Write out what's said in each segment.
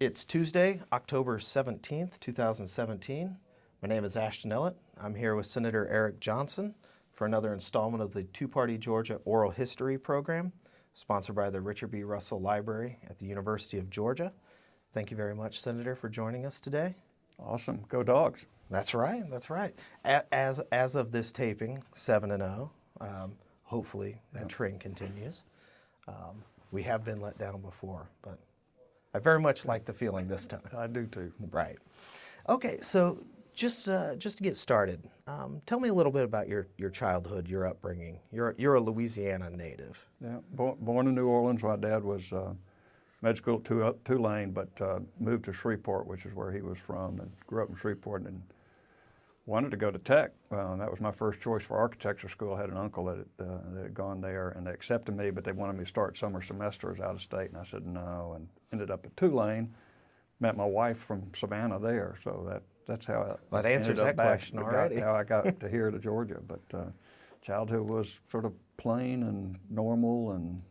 It's Tuesday, October 17th, 2017. My name is Ashton Ellett. I'm here with Senator Eric Johnson for another installment of the Two-Party Georgia Oral History Program, sponsored by the Richard B. Russell Library at the University of Georgia. Thank you very much, Senator, for joining us today. Awesome. Go Dogs. That's right. That's right. As of this taping, 7-0. Hopefully that trend continues. We have been let down before, but I very much like the feeling this time. I do too. Right. Okay, so just to get started, tell me a little bit about your childhood, your upbringing. You're a Louisiana native. Yeah, born in New Orleans. My dad was med school at Tulane, but moved to Shreveport, which is where he was from, and grew up in Shreveport and wanted to go to Tech. That was my first choice for architecture school. I had an uncle that had gone there, and they accepted me, but they wanted me to start summer semesters out of state, and I said no, and ended up at Tulane. Met my wife from Savannah there, so that's how that answers that question already. How I got to here to Georgia. But childhood was sort of plain and normal and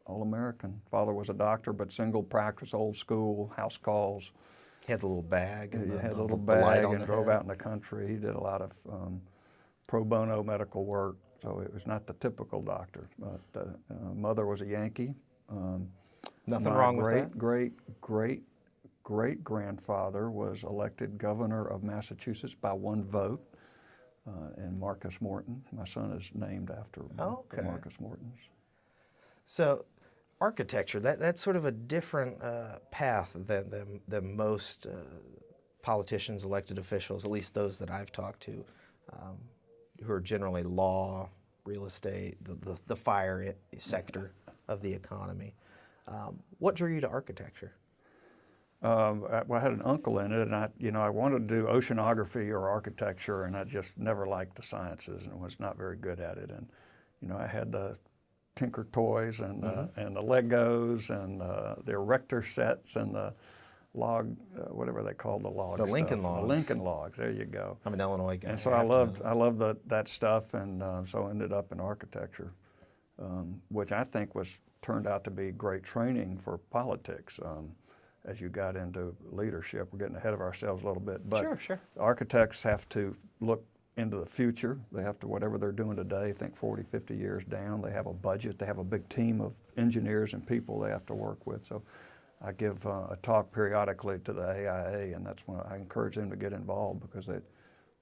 all-American. Father was a doctor, but single practice, old school, house calls. He had the little bag. And he had a little the bag and drove out in the country. He did a lot of pro bono medical work, so it was not the typical doctor. But mother was a Yankee. Nothing wrong with that. Great-grandfather was elected governor of Massachusetts by one vote, and Marcus Morton. My son is named after the Marcus Mortons. So architecture, that's sort of a different path than most politicians, elected officials, at least those that I've talked to, who are generally law, real estate, the fire sector of the economy. What drew you to architecture? I had an uncle in it, and I wanted to do oceanography or architecture, and I just never liked the sciences and was not very good at it. And I had the Tinker toys and the Legos and the erector sets and the log, whatever they call the logs. The Lincoln logs. The Lincoln logs. There you go. I'm an Illinois guy. And so I loved that stuff, and so I ended up in architecture, which I think turned out to be great training for politics. As you got into leadership, we're getting ahead of ourselves a little bit, but sure. Architects have to look into the future. They have to, whatever they're doing today, think 40, 50 years down. They have a budget. They have a big team of engineers and people they have to work with. So I give a talk periodically to the AIA, and that's when I encourage them to get involved, because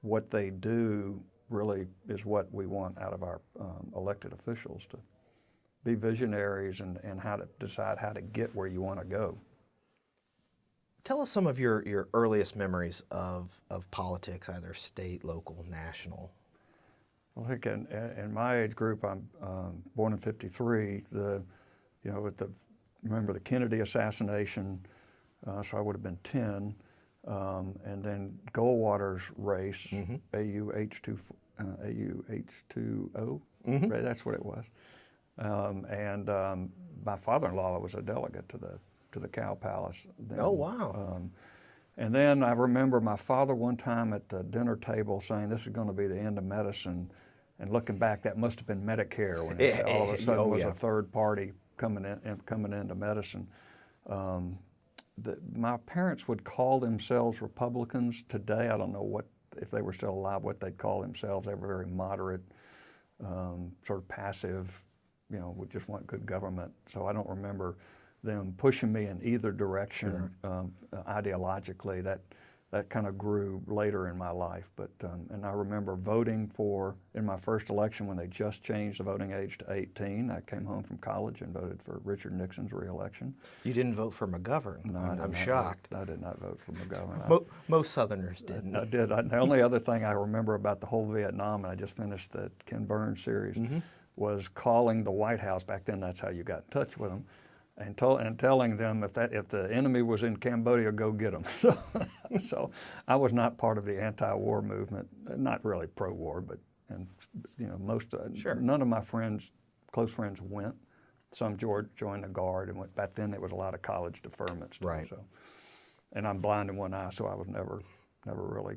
what they do really is what we want out of our elected officials, to be visionaries and how to decide how to get where you want to go. Tell us some of your earliest memories of politics, either state, local, national. Well, I think in my age group, I'm born in '53. Remember the Kennedy assassination, so I would have been 10, and then Goldwater's race, AUH20, right, that's what it was. And my father-in-law was a delegate to the Cow Palace. Then. Oh, wow. And then I remember my father one time at the dinner table saying, "This is going to be the end of medicine." And looking back, that must have been Medicare when it all of a sudden was a third party coming into medicine. My parents would call themselves Republicans. Today, I don't know if they were still alive, what they'd call themselves. They were very moderate, sort of passive, we just want good government. So I don't remember them pushing me in either direction. Ideologically. That kind of grew later in my life. But and I remember voting in my first election when they just changed the voting age to 18. I came home from college and voted for Richard Nixon's re-election. You didn't vote for McGovern. No, I'm shocked. I did not vote for McGovern. Most Southerners didn't. I did. The only other thing I remember about the whole Vietnam, and I just finished the Ken Burns series, was calling the White House. Back then, that's how you got in touch with them. And telling them if the enemy was in Cambodia, go get them. So I was not part of the anti-war movement, not really pro-war, but none of my close friends went. Some joined the Guard, and back then there was a lot of college deferments. Right. So, and I'm blind in one eye, so I was never really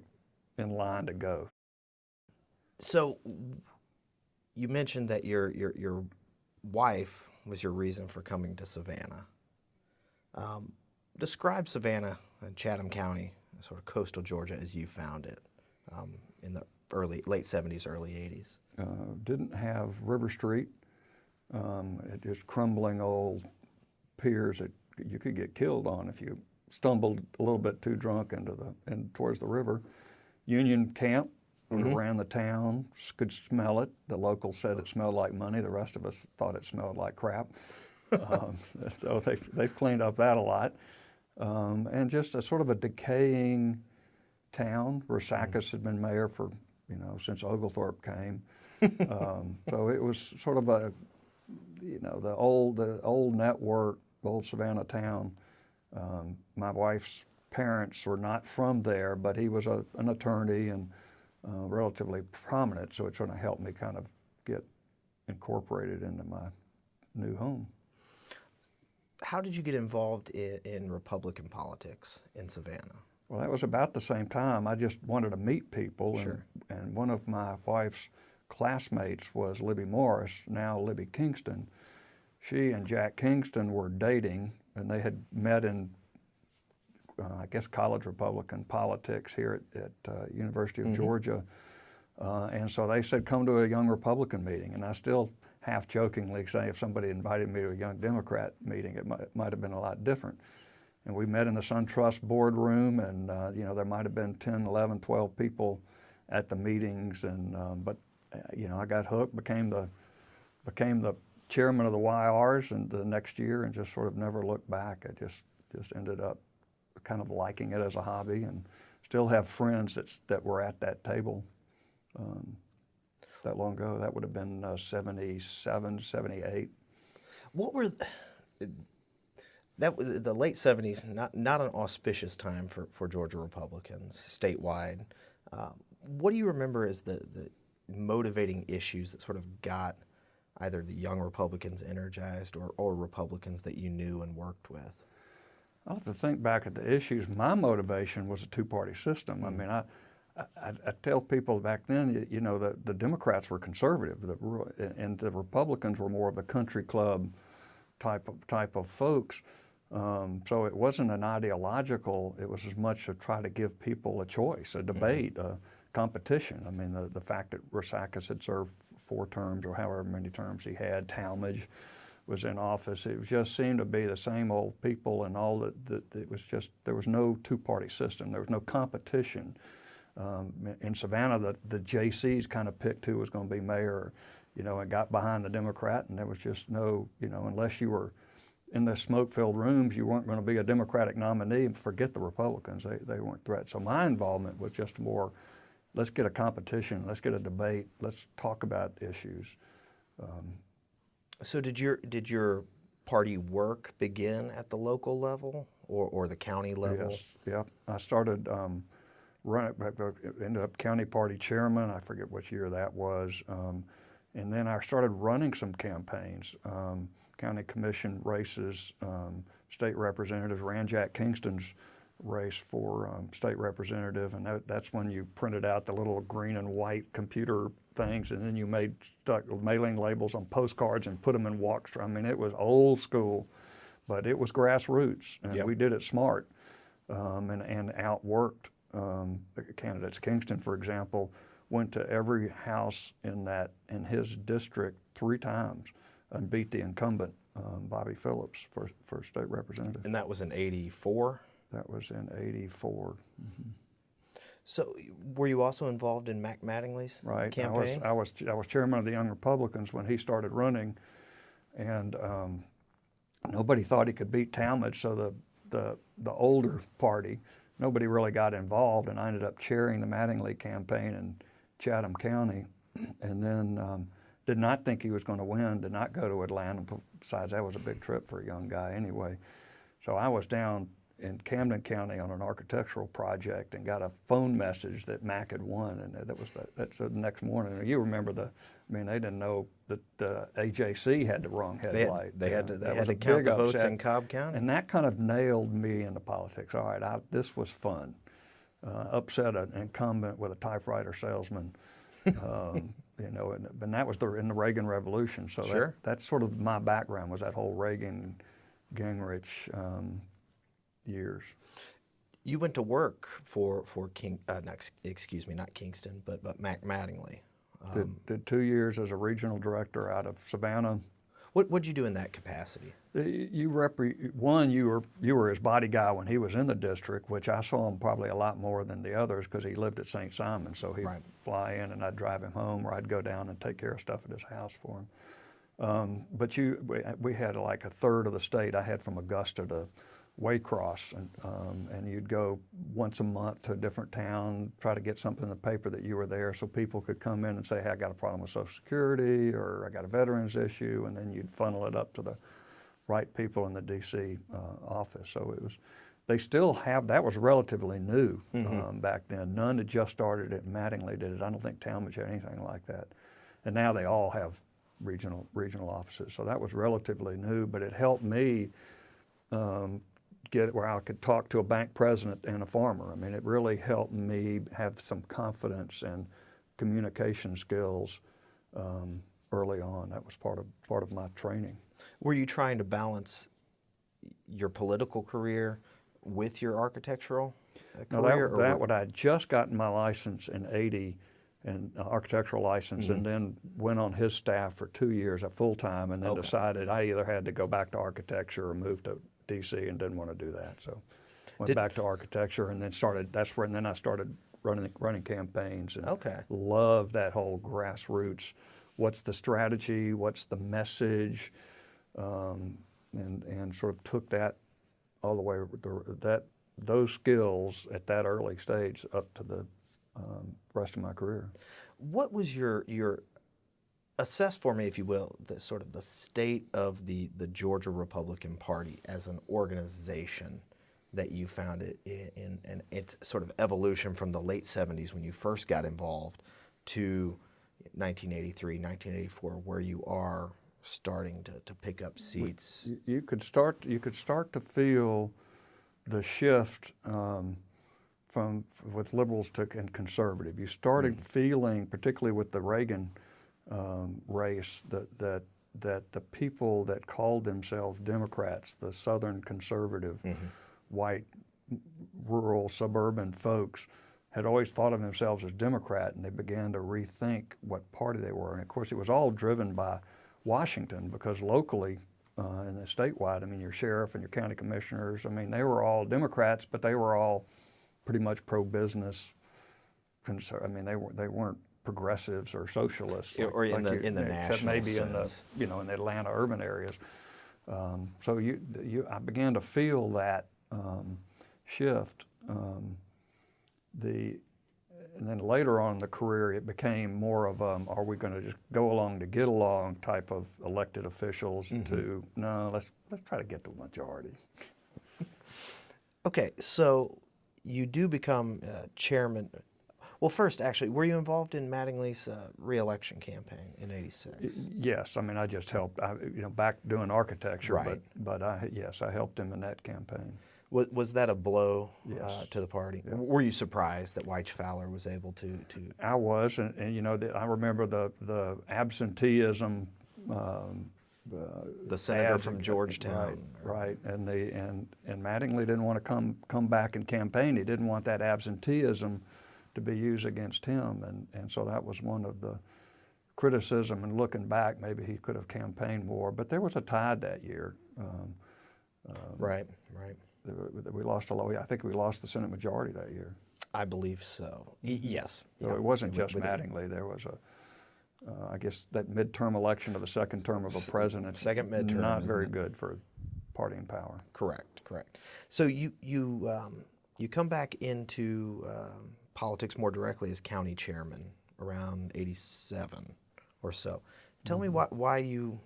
in line to go. So you mentioned that your wife was your reason for coming to Savannah. Describe Savannah and Chatham County, sort of coastal Georgia as you found it in the late 70s, early 80s. Didn't have River Street. It just crumbling old piers that you could get killed on if you stumbled a little bit too drunk towards the river. Union Camp ran the town, could smell it. The locals said it smelled like money. The rest of us thought it smelled like crap. So they've cleaned up that a lot. And just a sort of a decaying town. Versakis had been mayor for, since Oglethorpe came. So it was sort of the old network, old Savannah town. My wife's parents were not from there, but he was an attorney and relatively prominent, so it sort of helped me kind of get incorporated into my new home. How did you get involved in Republican politics in Savannah? Well, that was about the same time. I just wanted to meet people, Sure. and one of my wife's classmates was Libby Morris, now Libby Kingston. She and Jack Kingston were dating, and they had met in, I guess, college Republican politics here at University of Georgia. And so they said, come to a Young Republican meeting. And I still half-jokingly say if somebody invited me to a Young Democrat meeting, it might have been a lot different. And we met in the SunTrust boardroom, and there might have been 10, 11, 12 people at the meetings. And but I got hooked, became the chairman of the YRs and the next year, and just sort of never looked back. I just ended up kind of liking it as a hobby, and still have friends that were at that table that long ago. That would have been 77, 78. What were the late 70s? Not an auspicious time for Georgia Republicans statewide. What do you remember as the motivating issues that sort of got either the Young Republicans energized or Republicans that you knew and worked with? I'll have to think back at the issues. My motivation was a two-party system. I mean, I tell people back then, the Democrats were conservative, and the Republicans were more of the country club type of folks. So it wasn't an ideological. It was as much to try to give people a choice, a debate, a competition. I mean, the fact that Versakis had served 4 terms or however many terms he had, Talmadge was in office. It just seemed to be the same old people, and all that. It was just, there was no two-party system. There was no competition. In Savannah, the JCs kind of picked who was going to be mayor, and got behind the Democrat, and there was just no, unless you were in the smoke-filled rooms, you weren't going to be a Democratic nominee. Forget the Republicans; they weren't threats. So my involvement was just more, let's get a competition, let's get a debate, let's talk about issues. So did your party work begin at the local level or the county level? Yes, yeah. I started ended up county party chairman. I forget which year that was, and then I started running some campaigns, county commission races, state representatives. Ran Jack Kingston's race for state representative, and that's when you printed out the little green and white computer things, and then you stuck mailing labels on postcards and put them in walks. I mean, it was old school, but it was grassroots, and we did it smart, and outworked candidates. Kingston, for example, went to every house in his district 3 times and beat the incumbent Bobby Phillips for state representative. And that was in '84? That was in '84. Mm-hmm. So, were you also involved in Mac Mattingly's campaign? I was chairman of the Young Republicans when he started running, and nobody thought he could beat Talmadge. So the older party, nobody really got involved, and I ended up chairing the Mattingly campaign in Chatham County, and then did not think he was going to win. Did not go to Atlanta. Besides, that was a big trip for a young guy anyway. So I was down in Camden County on an architectural project and got a phone message that Mac had won, and that's the next morning. You remember they didn't know that the AJC had the wrong headlight. They had to count the votes in Cobb County. And that kind of nailed me into politics. All right, this was fun. Upset an incumbent with a typewriter salesman, and that was in the Reagan Revolution. So sure. That's sort of my background, was that whole Reagan, Gingrich, You went to work for not Kingston, but Mattingly. Did 2 years as a regional director out of Savannah. What'd you do in that capacity? You were his body guy when he was in the district, which I saw him probably a lot more than the others because he lived at St. Simon. So he'd fly in and I'd drive him home, or I'd go down and take care of stuff at his house for him. But we had like a third of the state. I had from Augusta to Waycross, and you'd go once a month to a different town, try to get something in the paper that you were there so people could come in and say, hey, I got a problem with Social Security, or I got a veterans issue, and then you'd funnel it up to the right people in the D.C. Office. So they still have, that was relatively new back then. None had just started it, Mattingly did it. I don't think Talmadge had anything like that. And now they all have regional offices. So that was relatively new, but it helped me get it where I could talk to a bank president and a farmer. I mean, it really helped me have some confidence and communication skills early on. That was part of my training. Were you trying to balance your political career with your architectural career? I had just gotten my license in '80, and architectural license, and then went on his staff for 2 years at full time, and then decided I either had to go back to architecture or move to D.C. and didn't want to do that. So went back to architecture, and then then I started running campaigns, and loved that whole grassroots. What's the strategy? What's the message? And sort of took that all the way those skills at that early stage up to the rest of my career. What was your assess for me, if you will, the sort of the state of the Georgia Republican Party as an organization that you found it in, and its sort of evolution from the late 70s when you first got involved to 1983, 1984, where you are starting to pick up seats? You could start to feel the shift with liberals and conservative. You started feeling, particularly with the Reagan race, that the people that called themselves Democrats, the Southern conservative, white, rural, suburban folks, had always thought of themselves as Democrat, and they began to rethink what party they were. And of course, it was all driven by Washington, because locally and the statewide, I mean, your sheriff and your county commissioners, I mean, they were all Democrats, but they were all pretty much pro-business. I mean, they weren't progressives or socialists, or in the national except maybe sense. in the in the Atlanta urban areas. So I began to feel that shift. And then later on in the career, it became more of are we going to just go along to get along type of elected officials to, no, let's try to get the majority. Okay, so you do become chairman. Well, first, actually, were you involved in Mattingly's re-election campaign in '86? Yes, I mean, I just helped. Back doing architecture, right. but I helped him in that campaign. Was that a blow Yes. to the party? Yeah. Were you surprised that Wyche Fowler was able to? I was, and I remember the absenteeism. The senator from Georgetown. Right, and Mattingly didn't want to come back and campaign. He didn't want that absenteeism to be used against him, and so that was one of the criticism. And looking back, maybe he could have campaigned more. But there was a tide that year. Right. We lost a lot. I think we lost the Senate majority that year. I believe so. Yes. So it wasn't just Mattingly. There was I guess that midterm election of the second term of a president. Second midterm. Not very good for party in power. Correct. So you come back into politics more directly as county chairman around '87 or so. Tell me why you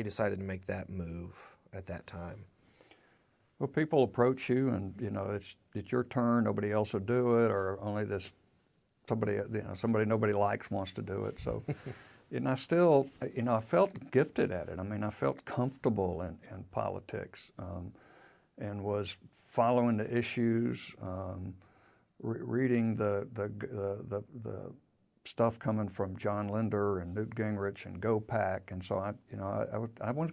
decided to make that move at that time. Well, people approach you, and it's your turn. Nobody else will do it, or only somebody nobody likes wants to do it. So, and I still, I felt gifted at it. I mean, I felt comfortable in politics, and was following the issues, reading the stuff coming from John Linder and Newt Gingrich and GoPac, and so I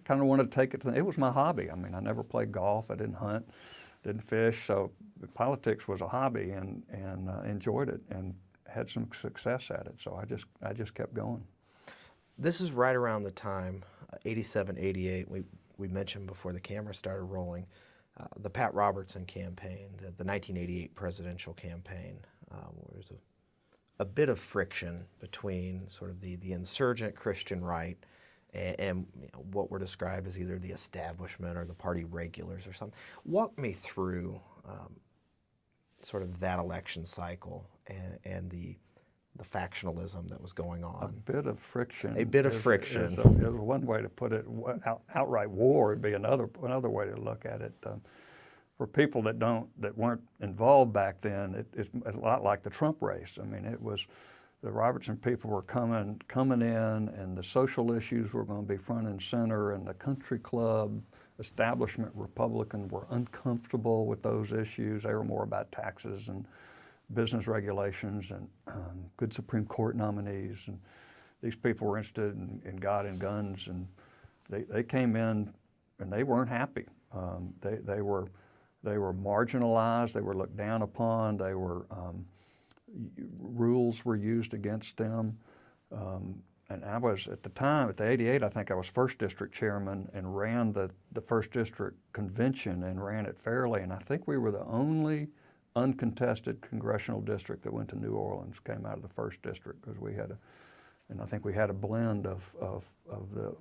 kind of wanted to take it to. It was my hobby. I mean, I never played golf. I didn't hunt. didn't fish, so politics was a hobby, and enjoyed it and had some success at it. So I just kept going. This is right around the time, 87, 88, we mentioned before the camera started rolling, the Pat Robertson campaign, the 1988 presidential campaign, where there's a bit of friction between sort of the insurgent Christian right and what were described as either the establishment or the party regulars or something. Walk me through sort of that election cycle and the factionalism that was going on. A bit of friction. A bit of friction. Is one way to put it. Outright war would be another way to look at it. For people that weren't involved back then, it's a lot like the Trump race. I mean, it was the Robertson people were coming in, and the social issues were going to be front and center, and the country club establishment Republican were uncomfortable with those issues. They were more about taxes and business regulations and good Supreme Court nominees. And these people were interested in God and guns, and they came in and they weren't happy. They were marginalized. They were looked down upon. They were rules were used against them. And I was, at the time, at the 88, I think I was 1st District Chairman and ran the 1st District Convention and ran it fairly. And I think we were the only uncontested congressional district that went to New Orleans, came out of the 1st District, because and I think we had a blend of the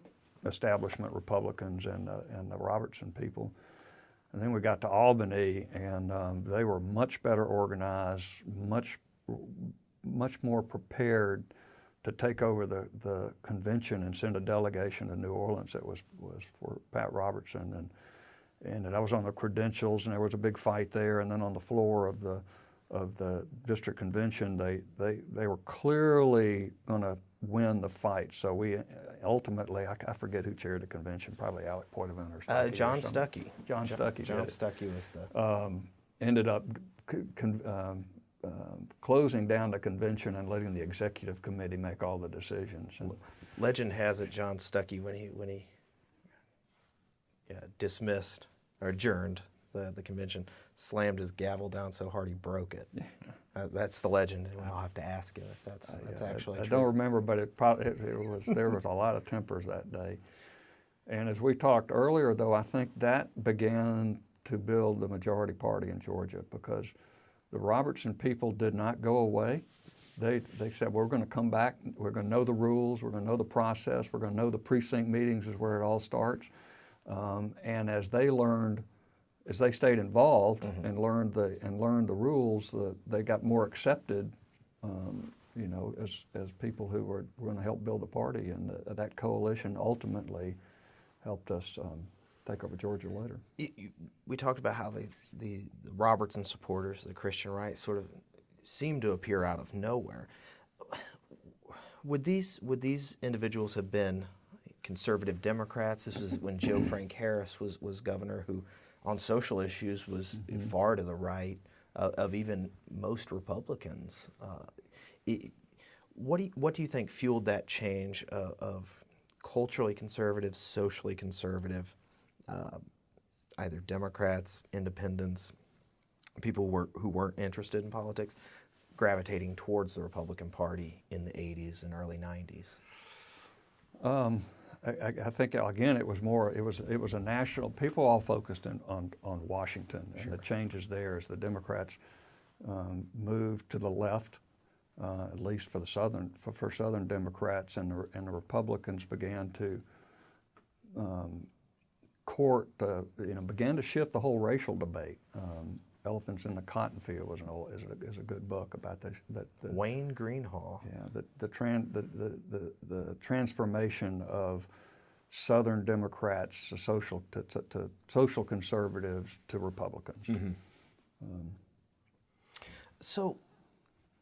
establishment Republicans and the Robertson people. And then we got to Albany, and they were much better organized, much more prepared to take over the convention and send a delegation to New Orleans that was for Pat Robertson. And I was on the credentials, and there was a big fight there. And then on the floor of the district convention, they were clearly going to win the fight. So we ultimately, I forget who chaired the convention, probably Alec Poitevin or Stuckey. John Stuckey. John Stuckey. John Stuckey was the ended up closing down the convention and letting the executive committee make all the decisions. And legend has it John Stuckey, when he dismissed or adjourned the convention, slammed his gavel down so hard he broke it. That's the legend, and I'll have to ask him if that's actually true. I don't remember, but there was a lot of tempers that day. And as we talked earlier, though, I think that began to build the majority party in Georgia, because the Robertson people did not go away. They said, we're going to come back, we're going to know the rules, we're going to know the process, we're going to know the precinct meetings is where it all starts. And as they stayed involved and learned the rules, they got more accepted, as people who were going to help build the party, and that coalition ultimately helped us take over Georgia later. We talked about how the Robertson supporters, the Christian right, sort of seemed to appear out of nowhere. Would these individuals have been conservative Democrats? This was when Joe Frank Harris was governor, who on social issues was far to the right of even most Republicans. What do you think fueled that change of culturally conservative, socially conservative, either Democrats, independents, people who weren't interested in politics, gravitating towards the Republican Party in the 80s and early 90s? I think, again, it was a national, people all focused on Washington and the changes there as the Democrats moved to the left, at least for Southern Democrats, and the Republicans began to began to shift the whole racial debate. Elephants in the Cotton Field is a good book about this. Wayne Greenhall. Yeah, the transformation of Southern Democrats to social conservatives to Republicans. Mm-hmm. So,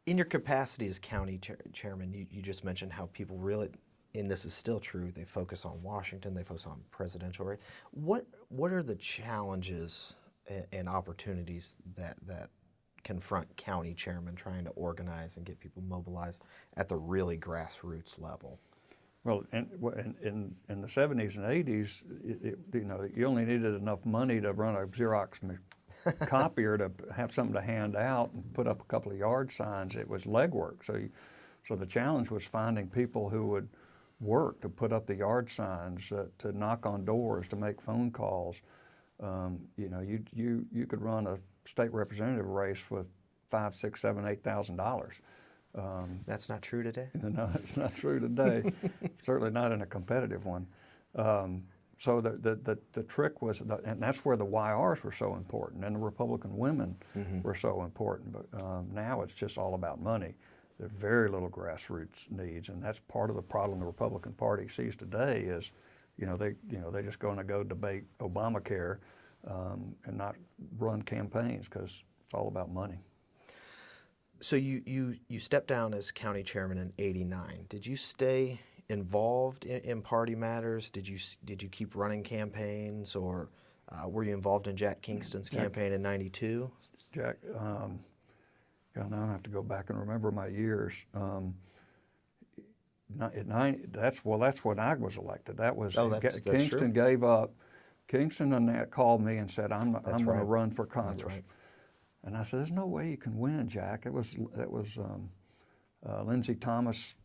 in your capacity as county chairman, you just mentioned how people really, and this is still true, they focus on Washington, they focus on presidential race. What are the challenges and opportunities that confront county chairmen trying to organize and get people mobilized at the really grassroots level? Well, in the 70s and 80s, you only needed enough money to run a Xerox copier to have something to hand out and put up a couple of yard signs. It was legwork. So the challenge was finding people who would work to put up the yard signs, to knock on doors, to make phone calls. You could run a state representative race with $5,000, $6,000, $7,000, $8,000. That's not true today? No, it's not true today. Certainly not in a competitive one. So the trick was, and that's where the YRs were so important, and the Republican women were so important. But now it's just all about money. There's very little grassroots needs, and that's part of the problem the Republican Party sees today. Is, they're just going to go debate Obamacare and not run campaigns because it's all about money. So you stepped down as county chairman in '89. Did you stay involved in party matters? Did you keep running campaigns, or were you involved in Jack Kingston's campaign in '92? Jack, now I have to go back and remember my years. That's when I was elected. That was Kingston true. Gave up. Kingston and that called me and said, "I'm going to run for Congress." That's right. And I said, "There's no way you can win, Jack." It was Lindsey Thomas,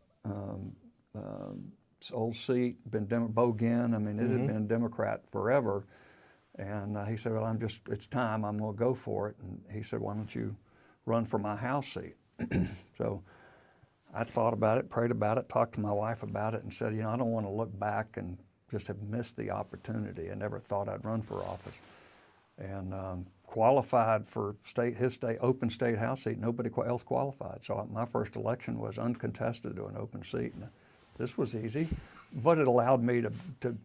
old seat, been Bo Ginn. I mean, it had been Democrat forever. And he said, "Well, it's time. I'm going to go for it." And he said, "Why don't you run for my House seat?" So I thought about it, prayed about it, talked to my wife about it, and said, I don't want to look back and just have missed the opportunity. I never thought I'd run for office. And qualified for his open state House seat. Nobody else qualified. So my first election was uncontested to an open seat. And this was easy, but it allowed me to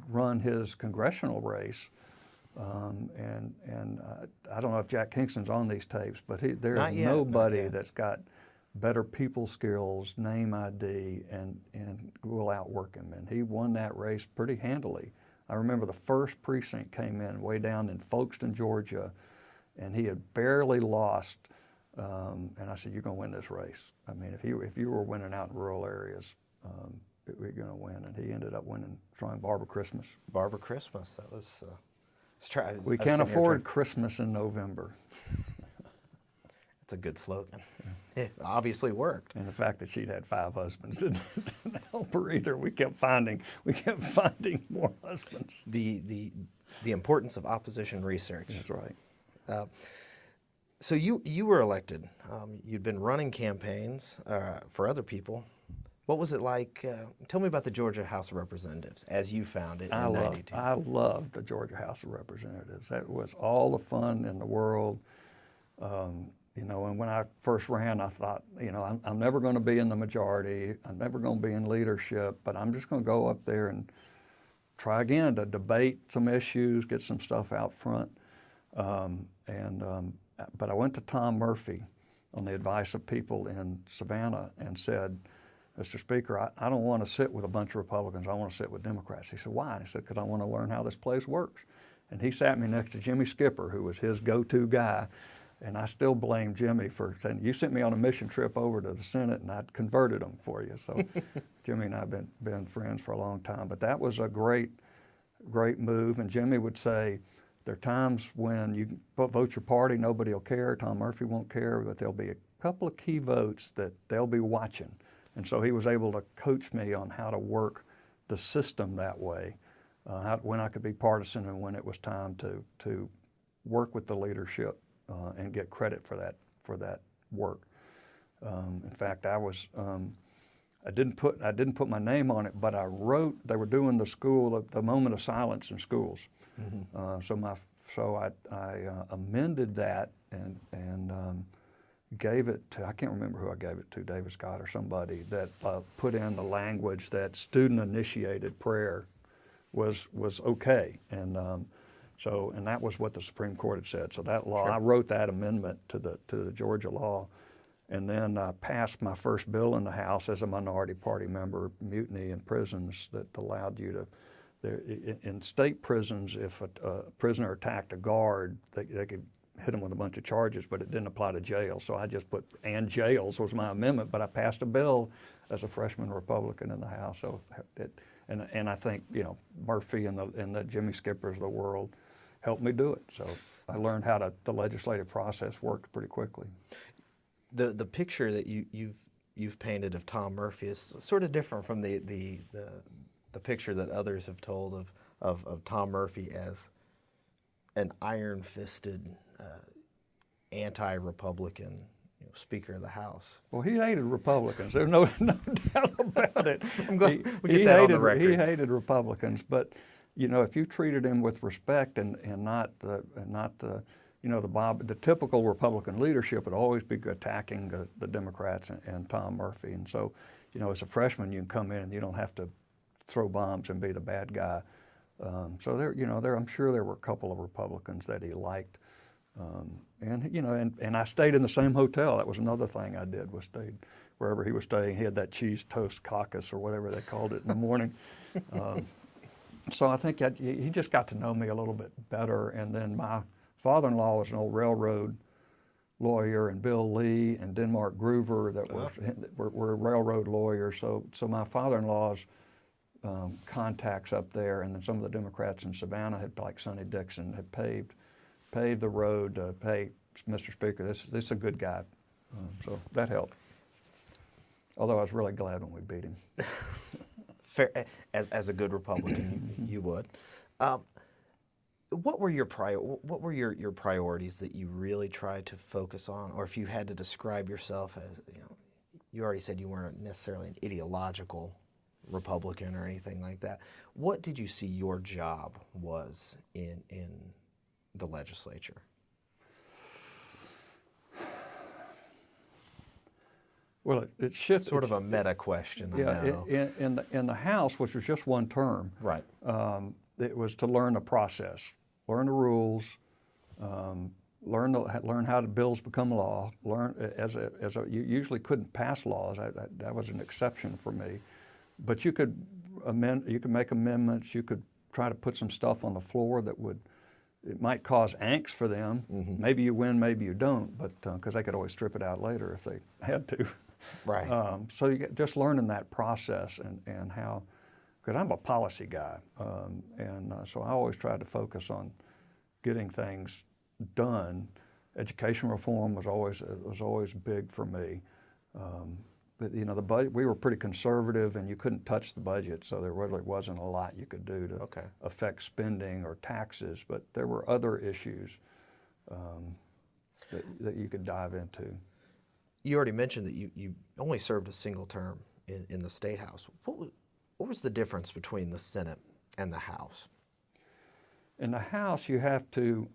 run his congressional race. And I don't know if Jack Kingston's on these tapes, but there's nobody that's got better people skills, name ID, and will outwork him. And he won that race pretty handily. I remember the first precinct came in way down in Folkestone, Georgia, and he had barely lost. And I said, "You're going to win this race. I mean, if you were winning out in rural areas, we're going to win." And he ended up winning, trying Barbara Christmas. Barbara Christmas. That was. We can't afford Christmas in November. That's a good slogan. It obviously worked. And the fact that she'd had 5 husbands didn't help her either. We kept finding more husbands. The importance of opposition research. That's right. So you were elected. You'd been running campaigns for other people. What was it like? Tell me about the Georgia House of Representatives as you found it in '92. I loved the Georgia House of Representatives. That was all the fun in the world. And when I first ran, I thought, I'm never going to be in the majority. I'm never going to be in leadership, but I'm just going to go up there and try again to debate some issues, get some stuff out front. But I went to Tom Murphy on the advice of people in Savannah and said, "Mr. Speaker, I don't want to sit with a bunch of Republicans. I want to sit with Democrats." He said, "Why?" And I said, "Because I want to learn how this place works." And he sat me next to Jimmy Skipper, who was his go-to guy. And I still blame Jimmy for saying, "You sent me on a mission trip over to the Senate, and I converted them for you." So Jimmy and I have been friends for a long time. But that was a great move. And Jimmy would say, there are times when you vote your party, nobody will care. Tom Murphy won't care, but there'll be a couple of key votes that they'll be watching. And so he was able to coach me on how to work the system that way, when I could be partisan and when it was time to work with the leadership and get credit for that work. In fact, I didn't put my name on it, but I wrote. They were doing the moment of silence in schools. So I amended that and gave it to, I can't remember who I gave it to, David Scott or somebody, that put in the language that student-initiated prayer was okay. And that was what the Supreme Court had said. So that law, Sure. I wrote that amendment to the Georgia law, and then passed my first bill in the House as a minority party member, mutiny in prisons, that allowed you to, in state prisons, if a prisoner attacked a guard, they could hit them with a bunch of charges, but it didn't apply to jail. So I just put, and jails was my amendment, but I passed a bill as a freshman Republican in the House. So and I think, Murphy and the Jimmy Skippers of the world helped me do it. I learned how the legislative process worked pretty quickly. The picture that you've painted of Tom Murphy is sort of different from the picture that others have told of Tom Murphy as an iron-fisted, anti-Republican Speaker of the House. Well, he hated Republicans. There's no doubt about it. I'm glad we get that on the record. He hated Republicans, but if you treated him with respect and not the typical Republican leadership would always be attacking the Democrats and Tom Murphy. And so, as a freshman, you can come in and you don't have to throw bombs and be the bad guy. So I'm sure there were a couple of Republicans that he liked. And I stayed in the same hotel. That was another thing I did, was stayed wherever he was staying. He had that cheese toast caucus or whatever they called it in the morning. So I think he just got to know me a little bit better. And then my father-in-law was an old railroad lawyer, and Bill Lee and Denmark Groover that were railroad lawyers. So my father-in-law's contacts up there, and then some of the Democrats in Savannah, like Sonny Dixon, had paved the road to, hey, Mr. Speaker, this is a good guy. So that helped. Although I was really glad when we beat him. Fair, as a good Republican, you would. What were your priorities that you really tried to focus on, or if you had to describe yourself as, you already said you weren't necessarily an ideological Republican or anything like that. What did you see your job was in the legislature? Well, it shifted. Sort of a meta question. Yeah, I know. in the House, which was just one term, right. It was to learn the process, learn the rules, learn how the bills become law. Learn you usually couldn't pass laws. That was an exception for me, but you could make amendments. You could try to put some stuff on the floor it might cause angst for them. Mm-hmm. Maybe you win, maybe you don't, but because they could always strip it out later if they had to. Right. So just learning that process and how, because I'm a policy guy, so I always tried to focus on getting things done. Education reform was always big for me. But the budget, we were pretty conservative, and you couldn't touch the budget, so there really wasn't a lot you could do to affect spending or taxes. But there were other issues that you could dive into. You already mentioned that you only served a single term in the State House. What was the difference between the Senate and the House? In the House, you have to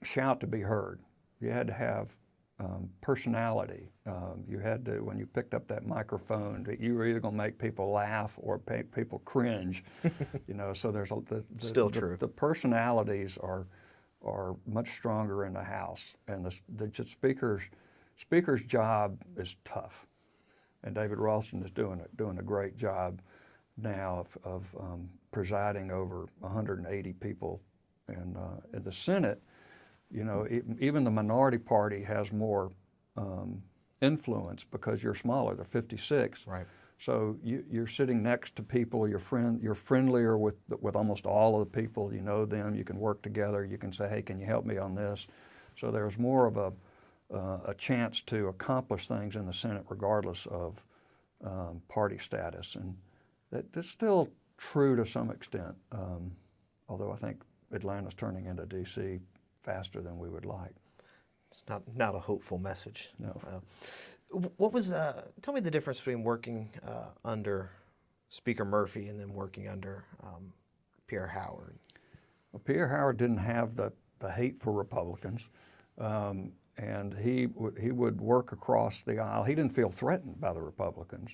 shout to be heard. You had to have personality. You had to, when you picked up that microphone, you were either going to make people laugh or make people cringe. So there's still true. The personalities are much stronger in the House, and the speaker's job is tough. And David Ralston is doing a great job now of presiding over 180 people, and in the Senate. Even the minority party has more influence because you're smaller. They're 56. Right. So you're sitting next to people. You're friendlier with almost all of the people. You know them. You can work together. You can say, "Hey, can you help me on this?" So there's more of a chance to accomplish things in the Senate regardless of party status, and that's still true to some extent. Although I think Atlanta's turning into D.C. faster than we would like. It's not a hopeful message. No. What was? Tell me the difference between working under Speaker Murphy and then working under Pierre Howard. Well, Pierre Howard didn't have the hate for Republicans, and he would work across the aisle. He didn't feel threatened by the Republicans.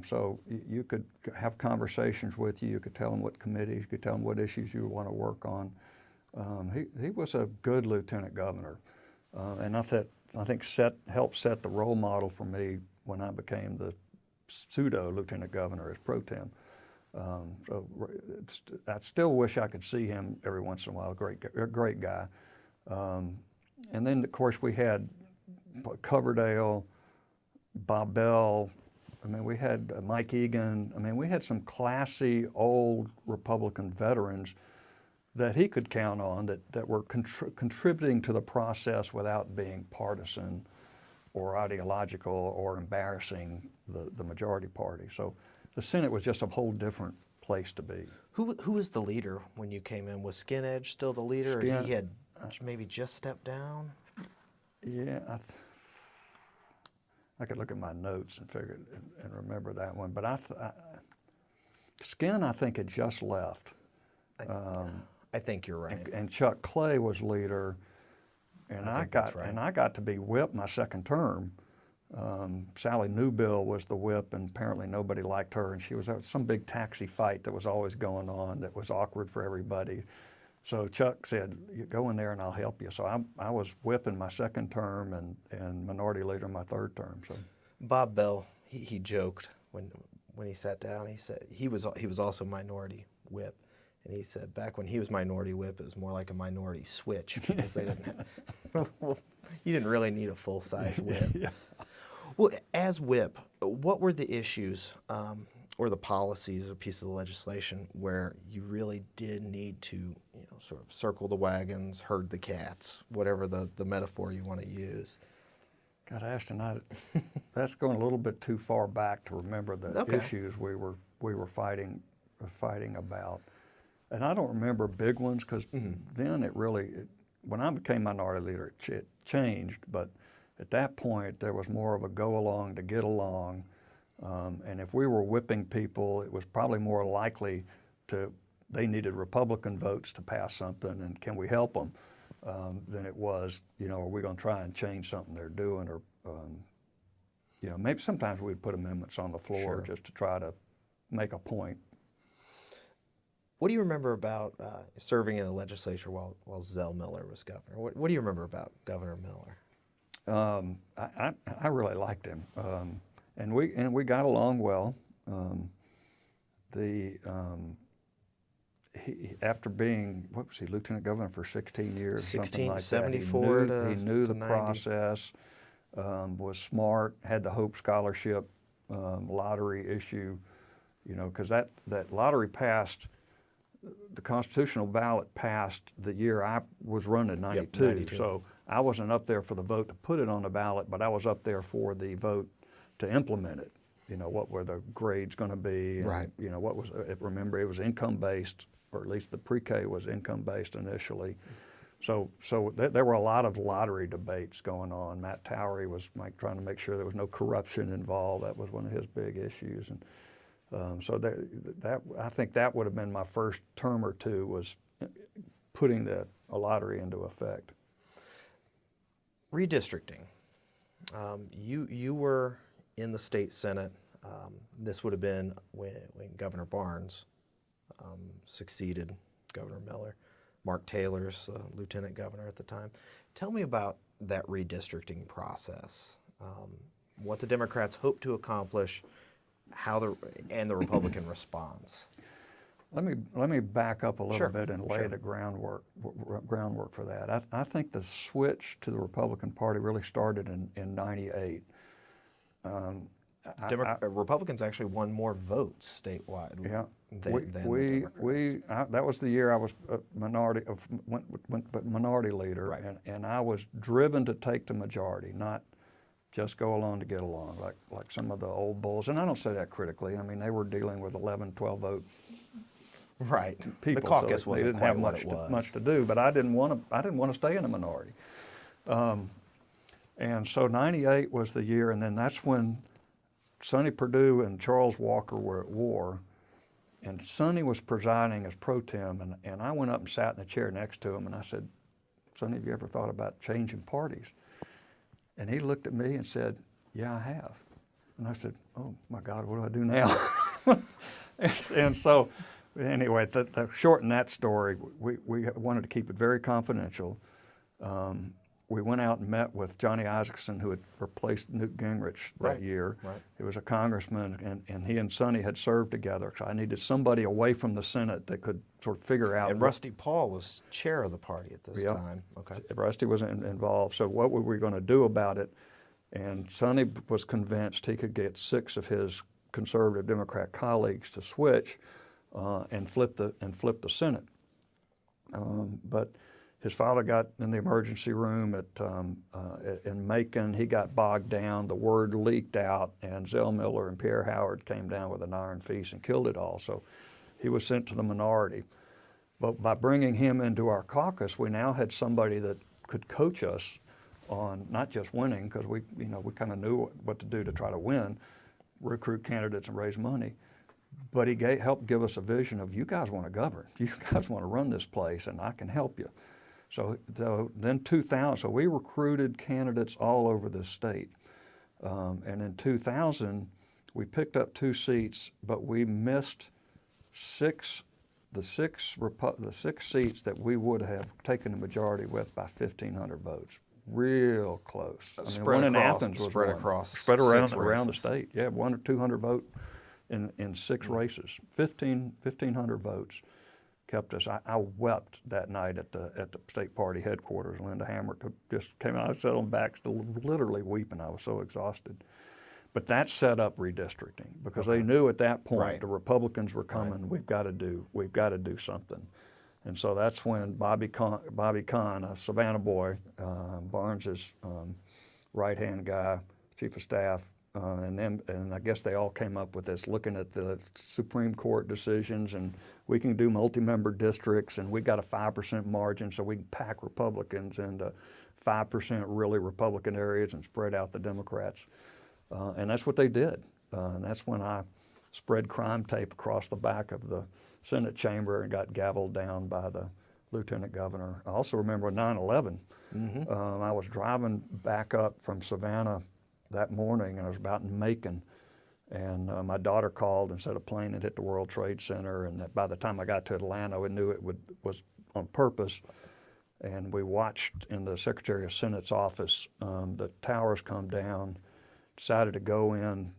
So you could have conversations with you. You could tell him what committees. You could tell him what issues you want to work on. He was a good lieutenant governor, and I think helped set the role model for me when I became the pseudo lieutenant governor as pro tem. So I still wish I could see him every once in a while. A great guy. And then of course we had Coverdale, Bob Bell. I mean, we had Mike Egan. I mean, we had some classy old Republican veterans that he could count on that were contributing to the process without being partisan or ideological or embarrassing the majority party. So the Senate was just a whole different place to be. Who was the leader when you came in? Was Skin Edge still the leader, or he had maybe just stepped down? Yeah, I could look at my notes and figure and remember that one. But Skin, I think, had just left. I think you're right. And Chuck Clay was leader, and I got to be whip my second term. Sally Newbill was the whip, and apparently nobody liked her, and she was some big taxi fight that was always going on that was awkward for everybody. So Chuck said, "You go in there and I'll help you." So I was whip in my second term and minority leader in my third term. So Bob Bell, he joked when he sat down. He said he was also minority whip, and he said back when he was minority whip, it was more like a minority switch because they didn't have. Well, you didn't really need a full size whip. Yeah. Well, as whip, what were the issues or the policies or pieces of legislation where you really did need to, sort of circle the wagons, herd the cats, whatever the metaphor you want to use? God, Ashton, that's going a little bit too far back to remember the issues we were fighting about, and I don't remember big ones because then when I became minority leader, it changed, but. At that point, there was more of a go along to get along, and if we were whipping people, it was probably more likely they needed Republican votes to pass something, and can we help them, than it was, are we going to try and change something they're doing, or, maybe sometimes we'd put amendments on the floor just to try to make a point. What do you remember about serving in the legislature while Zell Miller was governor? What do you remember about Governor Miller? I really liked him, and we got along well. After being lieutenant governor for 16 years, something like 74 that. He knew the 90. process, was smart, had the Hope Scholarship lottery issue, because that lottery passed. The constitutional ballot passed the year I was running, 92. Yep, 92. So I wasn't up there for the vote to put it on the ballot, but I was up there for the vote to implement it. What were the grades going to be? And, right. What was? Remember, it was income-based, or at least the pre-K was income-based initially. So there were a lot of lottery debates going on. Matt Towery was trying to make sure there was no corruption involved. That was one of his big issues. And so I think that would have been my first term or two, was putting a lottery into effect. Redistricting. You were in the state Senate. This would have been when Governor Barnes succeeded Governor Miller. Mark Taylor's lieutenant governor at the time. Tell me about that redistricting process, what the Democrats hoped to accomplish, and the Republican response. Let me back up a little bit and lay the groundwork for that. I think the switch to the Republican Party really started in '98. Republicans actually won more votes statewide. Yeah, than the Democrats. That was the year I was minority leader, right. and I was driven to take the majority, not just go along to get along, like some of the old bulls. And I don't say that critically. I mean, they were dealing with 11, 12 vote right. people. The caucus so wasn't they didn't quite have what much to do. But I didn't want to stay in the minority. And so '98 was the year, and then that's when Sonny Perdue and Charles Walker were at war, and Sonny was presiding as pro tem, and I went up and sat in the chair next to him, and I said, "Sonny, have you ever thought about changing parties?" And he looked at me and said, "Yeah, I have." And I said, "Oh my God, what do I do now?" and so, anyway, to shorten that story, we wanted to keep it very confidential. We went out and met with Johnny Isaacson, who had replaced Newt Gingrich that year. Right. He was a congressman, and he and Sonny had served together. So I needed somebody away from the Senate that could sort of figure out. And Rusty Paul was chair of the party at this time. Okay. Rusty was involved. So what were we going to do about it? And Sonny was convinced he could get 6 of his conservative Democrat colleagues to switch and flip the Senate. But his father got in the emergency room in Macon. He got bogged down. The word leaked out, and Zell Miller and Pierre Howard came down with an iron fist and killed it all. So he was sent to the minority. But by bringing him into our caucus, we now had somebody that could coach us on not just winning, because we kind of knew what to do to try to win, recruit candidates and raise money. But he helped give us a vision of, you guys want to govern, you guys want to run this place, and I can help you. So then 2000, so we recruited candidates all over the state. And in 2000, we picked up 2 seats, but we missed the six seats that we would have taken the majority with by 1,500 votes. Real close. One in Athens was spread around the state. Yeah, 100 or 200 vote in 6 races. 1,500 votes kept us. I wept that night at the state party headquarters. Linda Hammer just came out. I sat on back, still literally weeping. I was so exhausted. But that set up redistricting, because they knew at that point the Republicans were coming. We've got to do something. And so that's when Bobby Kahn, a Savannah boy, Barnes's right-hand guy, chief of staff, and I guess they all came up with this, looking at the Supreme Court decisions, and we can do multi-member districts, and we got a 5% margin, so we can pack Republicans into 5% really Republican areas and spread out the Democrats. And that's what they did. And that's when I spread crime tape across the back of the Senate chamber and got gavelled down by the lieutenant governor. I also remember 9/11. I was driving back up from Savannah that morning, and I was about in Macon. And my daughter called and said a plane had hit the World Trade Center, and that by the time I got to Atlanta, we knew it was on purpose. And we watched in the Secretary of Senate's office the towers come down, decided to go in,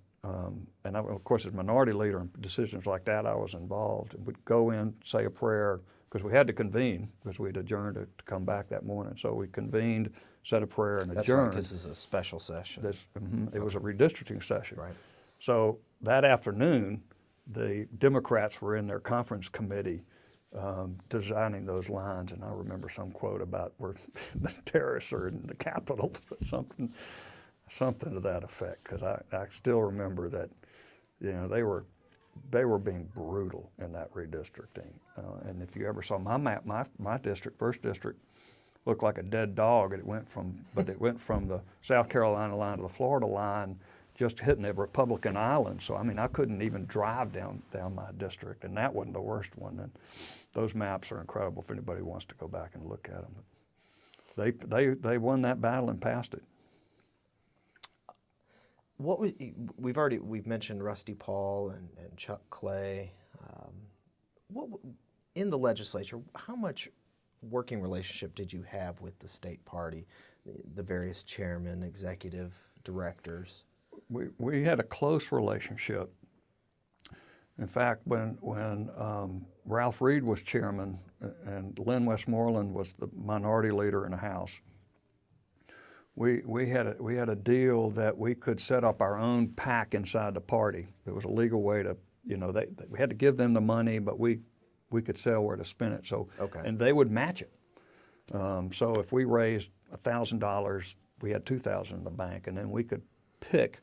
and I, of course, as minority leader in decisions like that, I was involved. We'd go in, say a prayer, because we had to convene, because we'd adjourned to come back that morning. So we convened, said a prayer, and adjourned. That's right, because this is a special session. It was a redistricting session. Right. So that afternoon, the Democrats were in their conference committee designing those lines, and I remember some quote about where the terrorists are in the Capitol, something to that effect, because I still remember that, they were being brutal in that redistricting. And if you ever saw my map, my district, first district, looked like a dead dog. It went from the South Carolina line to the Florida line, just hitting a Republican island. So I couldn't even drive down my district, and that wasn't the worst one. And those maps are incredible if anybody wants to go back and look at them. They won that battle and passed it. We've mentioned Rusty Paul and Chuck Clay. In the legislature, how much working relationship did you have with the state party, the various chairmen, executive directors? We had a close relationship. In fact, when Ralph Reed was chairman and Lynn Westmoreland was the minority leader in the House, we had a deal that we could set up our own PAC inside the party. There was a legal way to, we had to give them the money, but we could sell where to spend it. So, and they would match it. So if we raised $1,000, we had $2,000 in the bank, and then we could pick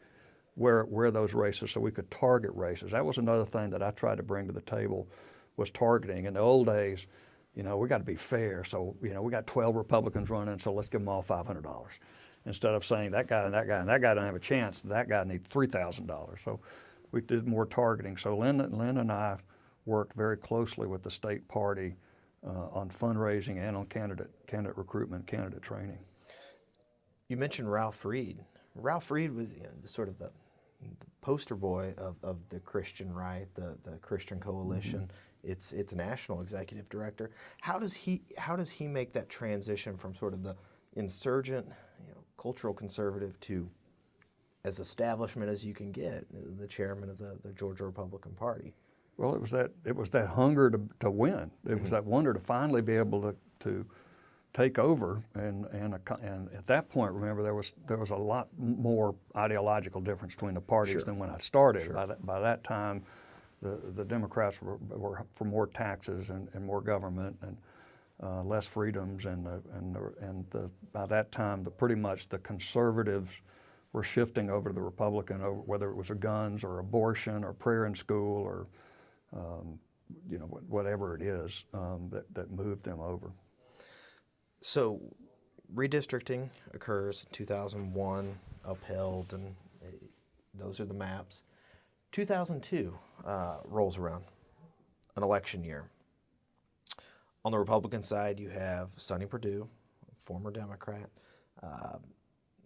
where those races, so we could target races. That was another thing that I tried to bring to the table, was targeting. In the old days, we got to be fair. So, we got 12 Republicans running, so let's give them all $500. Instead of saying that guy and that guy and that guy don't have a chance, that guy needs $3,000. So we did more targeting. So Lynn and I worked very closely with the state party on fundraising and on candidate recruitment, candidate training. You mentioned Ralph Reed. Ralph Reed was sort of the poster boy of the Christian right, the Christian Coalition. It's a national executive director. How does he make that transition from sort of the insurgent, cultural conservative to as establishment as you can get, the chairman of the Georgia Republican Party? Well, it was that hunger to win. It was that wonder to finally be able to take over, and at that point, remember, there was a lot more ideological difference between the parties than when I started. By that time, the Democrats were for more taxes and more government, and less freedoms, and by that time, pretty much the conservatives were shifting over to the Republican, over whether it was guns or abortion or prayer in school or whatever it is that moved them over. So redistricting occurs in 2001, upheld, and those are the maps. 2002 rolls around, an election year. On the Republican side, you have Sonny Perdue, former Democrat,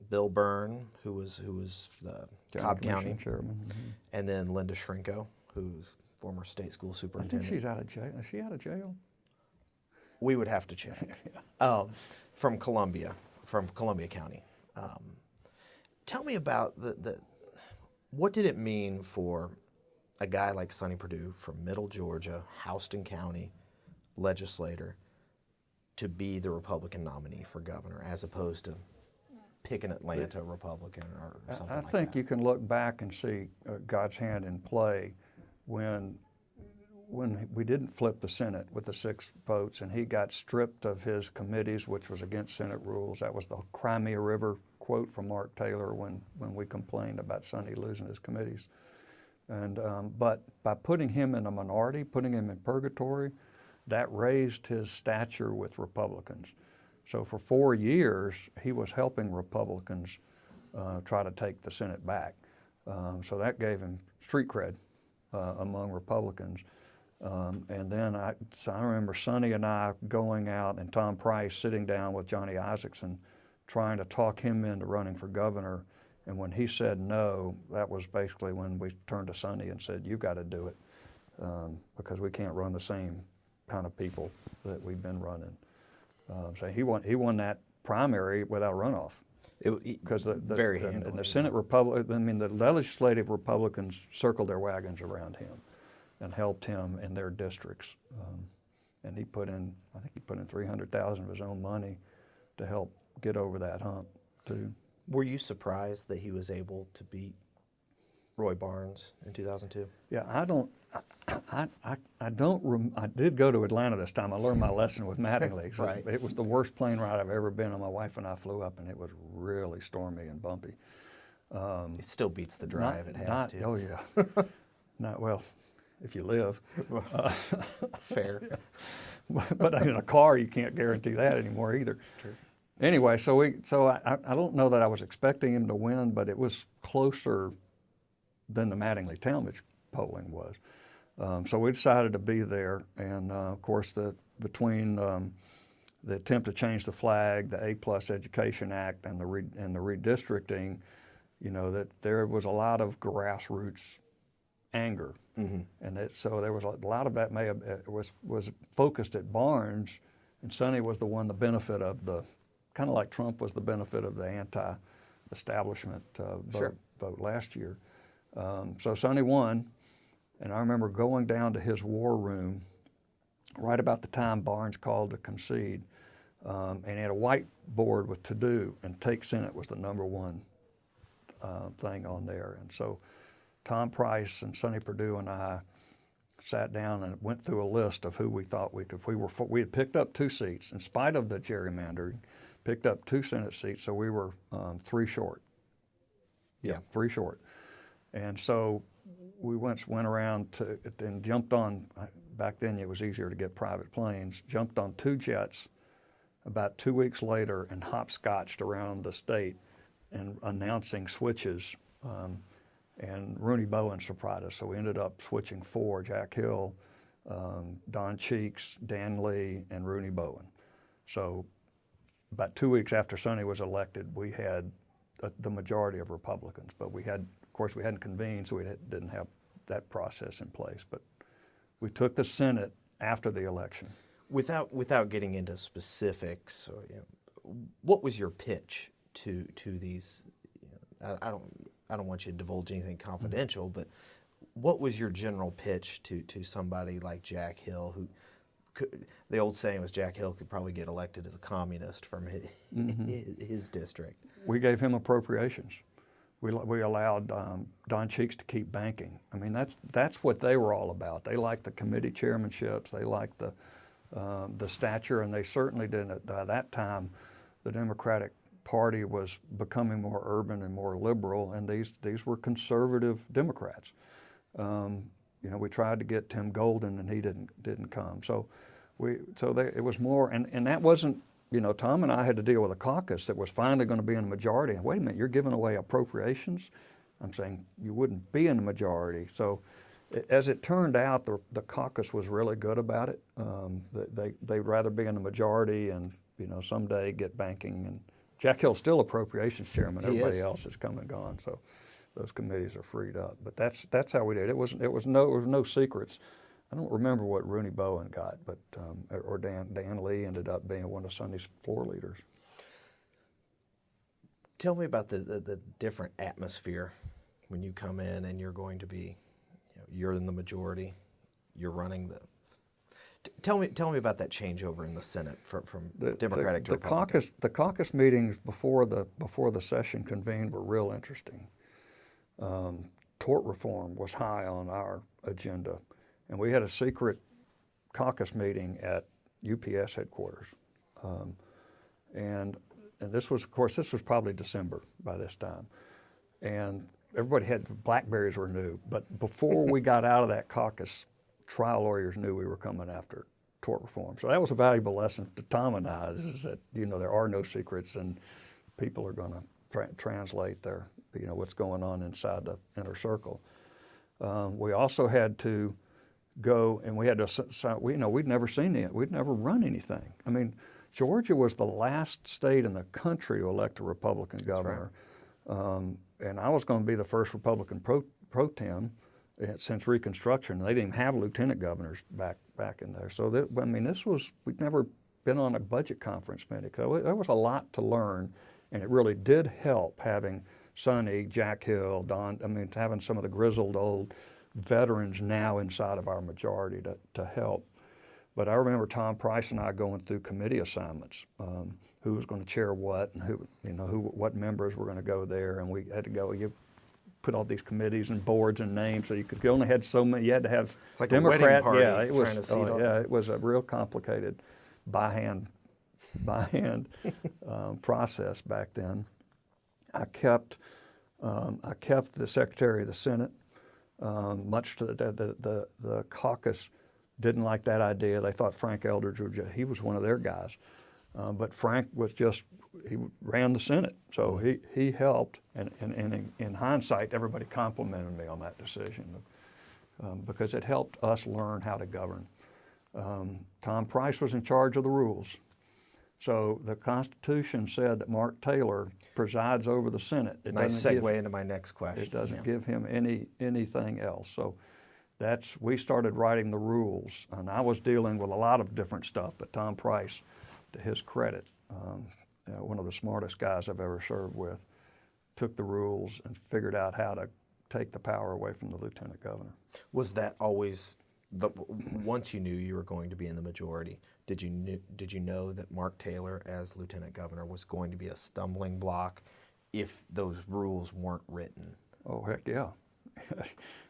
Bill Byrne, who was the Cobb County chairman, and then Linda Shrinko, who's former state school I think superintendent. she's out of jail. Is she out of jail? We would have to check. From Columbia County. Tell me about what did it mean for a guy like Sonny Perdue from Middle Georgia, Houston County legislator, to be the Republican nominee for governor as opposed to pick an Atlanta Republican or something like that? I think you can look back and see God's hand in play when we didn't flip the Senate with the 6 votes and he got stripped of his committees, which was against Senate rules. That was the Crimea River quote from Mark Taylor when we complained about Sonny losing his committees. And but by putting him in a minority, putting him in purgatory, that raised his stature with Republicans. So for 4 years, he was helping Republicans try to take the Senate back. So that gave him street cred among Republicans. And then I remember Sonny and I going out and Tom Price sitting down with Johnny Isaacson trying to talk him into running for governor. And when he said no, that was basically when we turned to Sonny and said, "You've got to do it because we can't run the same kind of people that we've been running." So he won that primary without runoff. Because very handily. And the Senate the legislative Republicans circled their wagons around him and helped him in their districts. And I think he put in $300,000 of his own money to help get over that hump too. Were you surprised that he was able to beat Roy Barnes in 2002? Yeah, I did go to Atlanta this time. I learned my lesson with Mattingly. So Right. It was the worst plane ride I've ever been on. My wife and I flew up, and it was really stormy and bumpy. It still beats the drive. It has to. Oh yeah. Well, if you live. Fair. But in a car, you can't guarantee that anymore either. True. Anyway, so I don't know that I was expecting him to win, but it was closer than the Mattingly Talmadge polling was. So we decided to be there, and of course, between the attempt to change the flag, the A+ Education Act, and the redistricting, that there was a lot of grassroots anger, and so there was a lot of that was focused at Barnes, and Sonny was the one the benefit of the kind of like Trump was the benefit of the anti-establishment vote last year. So Sonny won, and I remember going down to his war room right about the time Barnes called to concede, and he had a whiteboard with to do, and take Senate was the number one thing on there. And so Tom Price and Sonny Perdue and I sat down and went through a list of who we thought we could. We had picked up 2 seats in spite of the gerrymandering, picked up 2 Senate seats, so we were 3 short. Yeah, 3 short. And so we went around and jumped on, back then it was easier to get private planes, jumped on 2 jets about 2 weeks later and hopscotched around the state and announcing switches. And Rooney Bowen surprised us, so we ended up switching 4, Jack Hill, Don Cheeks, Dan Lee, and Rooney Bowen. So about 2 weeks after Sonny was elected, we had the majority of Republicans, but we hadn't convened, so we didn't have that process in place. But we took the Senate after the election. Without getting into specifics, what was your pitch to these? I don't want you to divulge anything confidential, but what was your general pitch to somebody like Jack Hill, who the old saying was Jack Hill could probably get elected as a communist from his district? We gave him appropriations. We allowed Don Cheeks to keep banking. I mean, that's what they were all about. They liked the committee chairmanships. They liked the the stature, and they certainly didn't. By that time, the Democratic Party was becoming more urban and more liberal, and these were conservative Democrats. We tried to get Tim Golden, and he didn't come. It was more, and that wasn't. Tom and I had to deal with a caucus that was finally going to be in the majority. And wait a minute, you're giving away appropriations? I'm saying you wouldn't be in the majority. So as it turned out, the caucus was really good about it. They'd rather be in the majority and, someday get banking. And Jack Hill's still appropriations chairman. Everybody else has come and gone. So those committees are freed up. But that's how we did it. It was no secrets. I don't remember what Rooney Bowen got, but or Dan Lee ended up being one of Sunday's floor leaders. Tell me about the different atmosphere when you come in and you're going to be, you're in the majority, you're running the. Tell me about that changeover in the Senate from Democratic to Republican. The caucus meetings before the session convened were real interesting. Tort reform was high on our agenda. And we had a secret caucus meeting at UPS headquarters. And this was probably December by this time. And everybody Blackberries were new. But before we got out of that caucus, trial lawyers knew we were coming after tort reform. So that was a valuable lesson to Tom and I, is that, there are no secrets and people are going to translate their, what's going on inside the inner circle. We also had to go, and we had to, we'd never seen it. We'd never run anything. I mean, Georgia was the last state in the country to elect a Republican governor. Right. And I was going to be the first Republican pro tem since Reconstruction. They didn't even have lieutenant governors back in there. So, we'd never been on a budget conference meeting. So there was a lot to learn, and it really did help having Sonny, Jack Hill, having some of the grizzled old veterans now inside of our majority to help. But I remember Tom Price and I going through committee assignments, who was going to chair what, and what members were going to go there, and we had to go. You put all these committees and boards and names, so you only had so many. You had to have it's like Democrat. A wedding party. Yeah, it was. It was a real complicated by hand process back then. I kept the Secretary of the Senate. Much to the caucus didn't like that idea. They thought Frank Eldridge he was one of their guys, but Frank he ran the Senate, so he helped. And in hindsight, everybody complimented me on that decision because it helped us learn how to govern. Tom Price was in charge of the rules. So the Constitution said that Mark Taylor presides over the Senate. Nice segue into my next question. It doesn't give him anything else. So we started writing the rules, and I was dealing with a lot of different stuff. But Tom Price, to his credit, one of the smartest guys I've ever served with, took the rules and figured out how to take the power away from the lieutenant governor. Was that always once you knew you were going to be in the majority? Did you know that Mark Taylor as lieutenant governor was going to be a stumbling block if those rules weren't written? Oh heck yeah!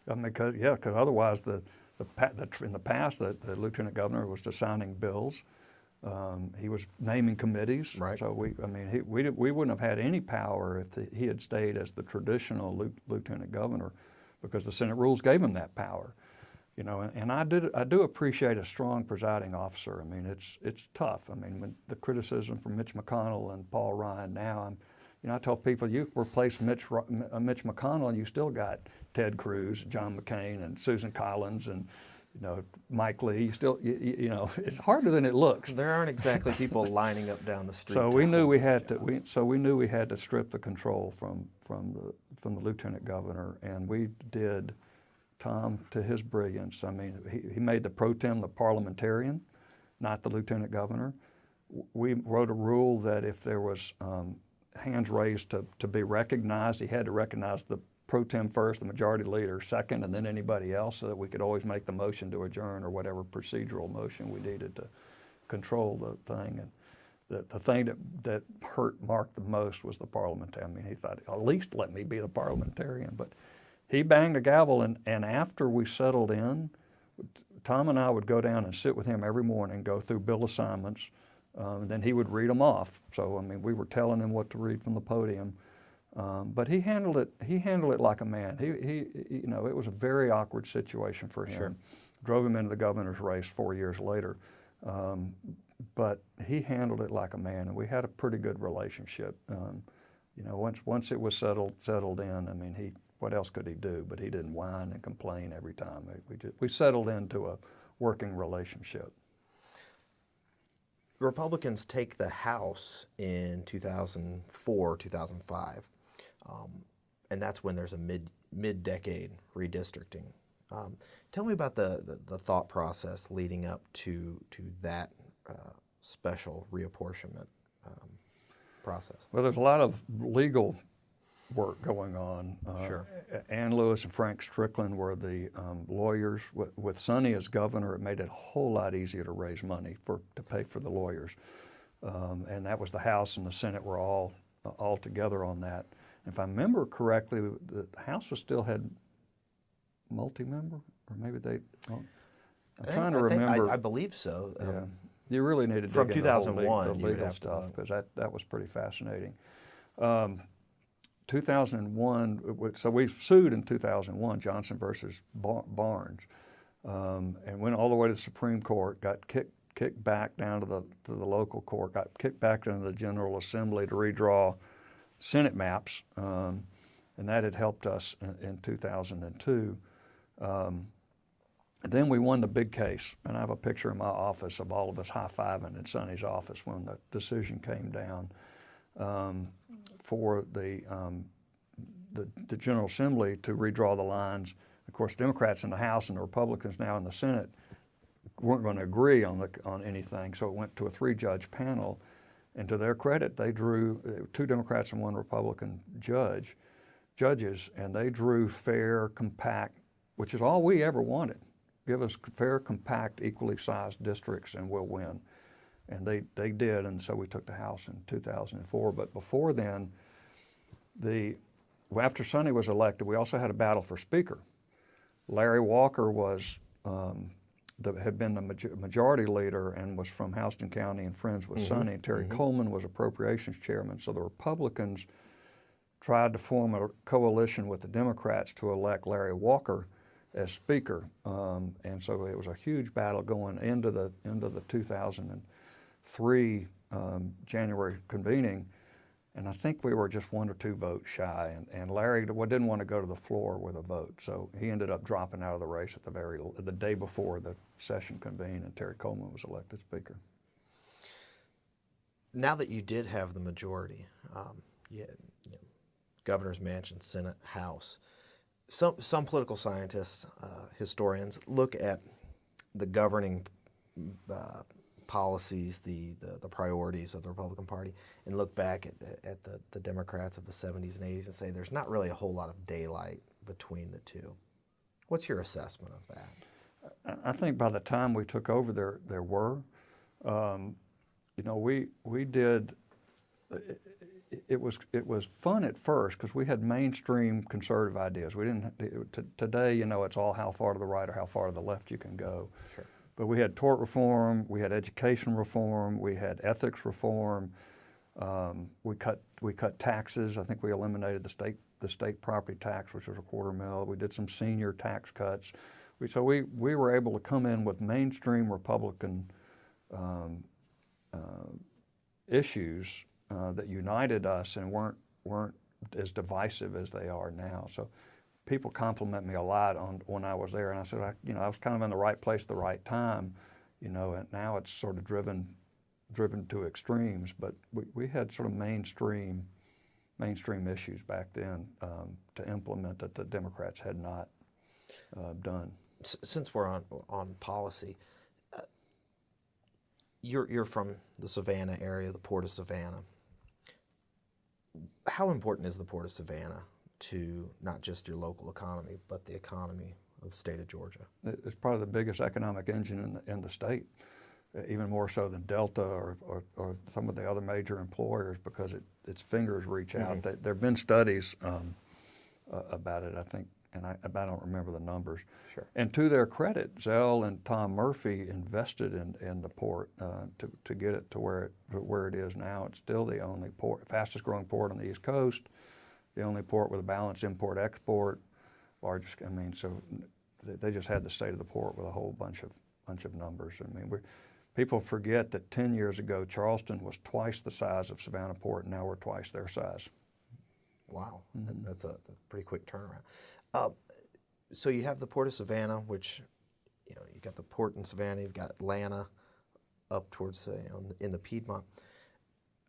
Because otherwise in the past the lieutenant governor was just signing bills. He was naming committees. Right. So we wouldn't have had any power if he had stayed as the traditional lieutenant governor, because the Senate rules gave him that power. And I do appreciate a strong presiding officer. I mean, it's tough. I mean, when the criticism from Mitch McConnell and Paul Ryan now, I tell people, you replace Mitch McConnell and you still got Ted Cruz, John McCain, and Susan Collins, and Mike Lee. You still, it's harder than it looks. There aren't exactly people lining up down the street. So we knew we had to strip the control from the lieutenant governor, and we did. Tom, to his brilliance, he made the pro tem the parliamentarian, not the lieutenant governor. We wrote a rule that if there was hands raised to be recognized, he had to recognize the pro tem first, the majority leader second, and then anybody else, so that we could always make the motion to adjourn or whatever procedural motion we needed to control the thing. And the thing that hurt Mark the most was the parliamentarian. He thought, at least let me be the parliamentarian. But he banged the gavel, and after we settled in, Tom and I would go down and sit with him every morning, go through bill assignments, and then he would read them off. So I mean, we were telling him what to read from the podium, but he handled it. He handled it like a man. You know, it was a very awkward situation for him. Sure. Drove him into the governor's race 4 years later, but he handled it like a man, and we had a pretty good relationship. You know, once it was settled in, I mean, what else could he do? But he didn't whine and complain every time. We settled into a working relationship. Republicans take the House in 2004, 2005, and that's when there's a mid-decade redistricting. Tell me about the thought process leading up to that special reapportionment process. Well, there's a lot of legal work going on. Sure. Ann Lewis and Frank Strickland were the lawyers. With Sonny as governor, it made it a whole lot easier to raise money to pay for the lawyers. And that was the House and the Senate were all together on that. If I remember correctly, the House still had multi-member, or maybe they. I'm trying to remember. I believe so. Yeah. You really need to dig from into 2001, the legal stuff, because that was pretty fascinating. 2001, so we sued in 2001, Johnson versus Barnes, and went all the way to the Supreme Court, got kicked back down to the local court, got kicked back into the General Assembly to redraw Senate maps, and that had helped us in 2002. Then we won the big case, and I have a picture in my office of all of us high-fiving in Sonny's office when the decision came down for the General Assembly to redraw the lines. Of course, Democrats in the House and the Republicans now in the Senate weren't going to agree on anything, so it went to a 3-judge panel. And to their credit, they drew 2 Democrats and 1 Republican judges, and they drew fair, compact, which is all we ever wanted. Give us fair, compact, equally sized districts, and we'll win. And they did, and so we took the House in 2004. But before then, after Sonny was elected, we also had a battle for Speaker. Larry Walker had been the majority leader and was from Houston County and friends with Sonny. Terry Coleman was Appropriations Chairman. So the Republicans tried to form a coalition with the Democrats to elect Larry Walker as Speaker, and so it was a huge battle going into the 2003 January convening, and I think we were just 1 or 2 votes shy, and Larry didn't want to go to the floor with a vote, so he ended up dropping out of the race at the day before the session convened, and Terry Coleman was elected Speaker. Now that you did have the majority, Governor's Mansion, Senate, House. Some political scientists, historians, look at the governing policies, the priorities of the Republican Party, and look back at the Democrats of the 70s and 80s and say there's not really a whole lot of daylight between the two. What's your assessment of that? I think by the time we took over, there were. We did. It was fun at first because we had mainstream conservative ideas. We didn't today. It's all how far to the right or how far to the left you can go. Sure. But we had tort reform, we had education reform, we had ethics reform. We cut taxes. I think we eliminated the state property tax, which was a $250,000. We did some senior tax cuts. So we were able to come in with mainstream Republican issues that united us and weren't as divisive as they are now. So people compliment me a lot on when I was there, and I said, I was kind of in the right place at the right time, and now it's sort of driven to extremes. But we had sort of mainstream issues back then to implement that the Democrats had not done. Since we're on policy, you're from the Savannah area, the Port of Savannah. How important is the Port of Savannah to not just your local economy, but the economy of the state of Georgia? It's probably the biggest economic engine in the state, even more so than Delta or some of the other major employers, because its fingers reach out. There have been studies about it. I think and I don't remember the numbers. Sure. And to their credit, Zell and Tom Murphy invested in the port to get it to where it is now. It's still the only port, fastest growing port on the East Coast, the only port with a balanced import-export, largest. I mean, so they just had the state of the port with a whole bunch of numbers. I mean, people forget that 10 years ago, Charleston was twice the size of Savannah Port, and now we're twice their size. Wow, that's a pretty quick turnaround. So you have the Port of Savannah, which, you got the port in Savannah, you've got Atlanta up towards, in the Piedmont.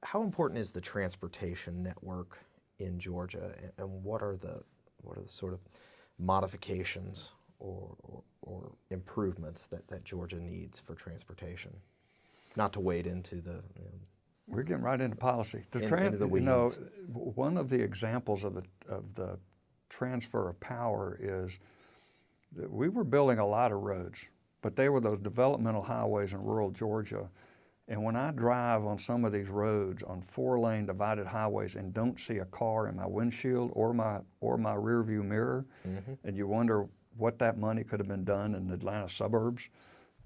How important is the transportation network in Georgia, and what are the sort of modifications or improvements that Georgia needs for transportation? Not to wade into the We're getting right into policy. Into the weeds. One of the examples of the transfer of power is that we were building a lot of roads, but they were those developmental highways in rural Georgia. And when I drive on some of these roads on 4-lane divided highways and don't see a car in my windshield or my rearview mirror, and you wonder what that money could have been done in the Atlanta suburbs,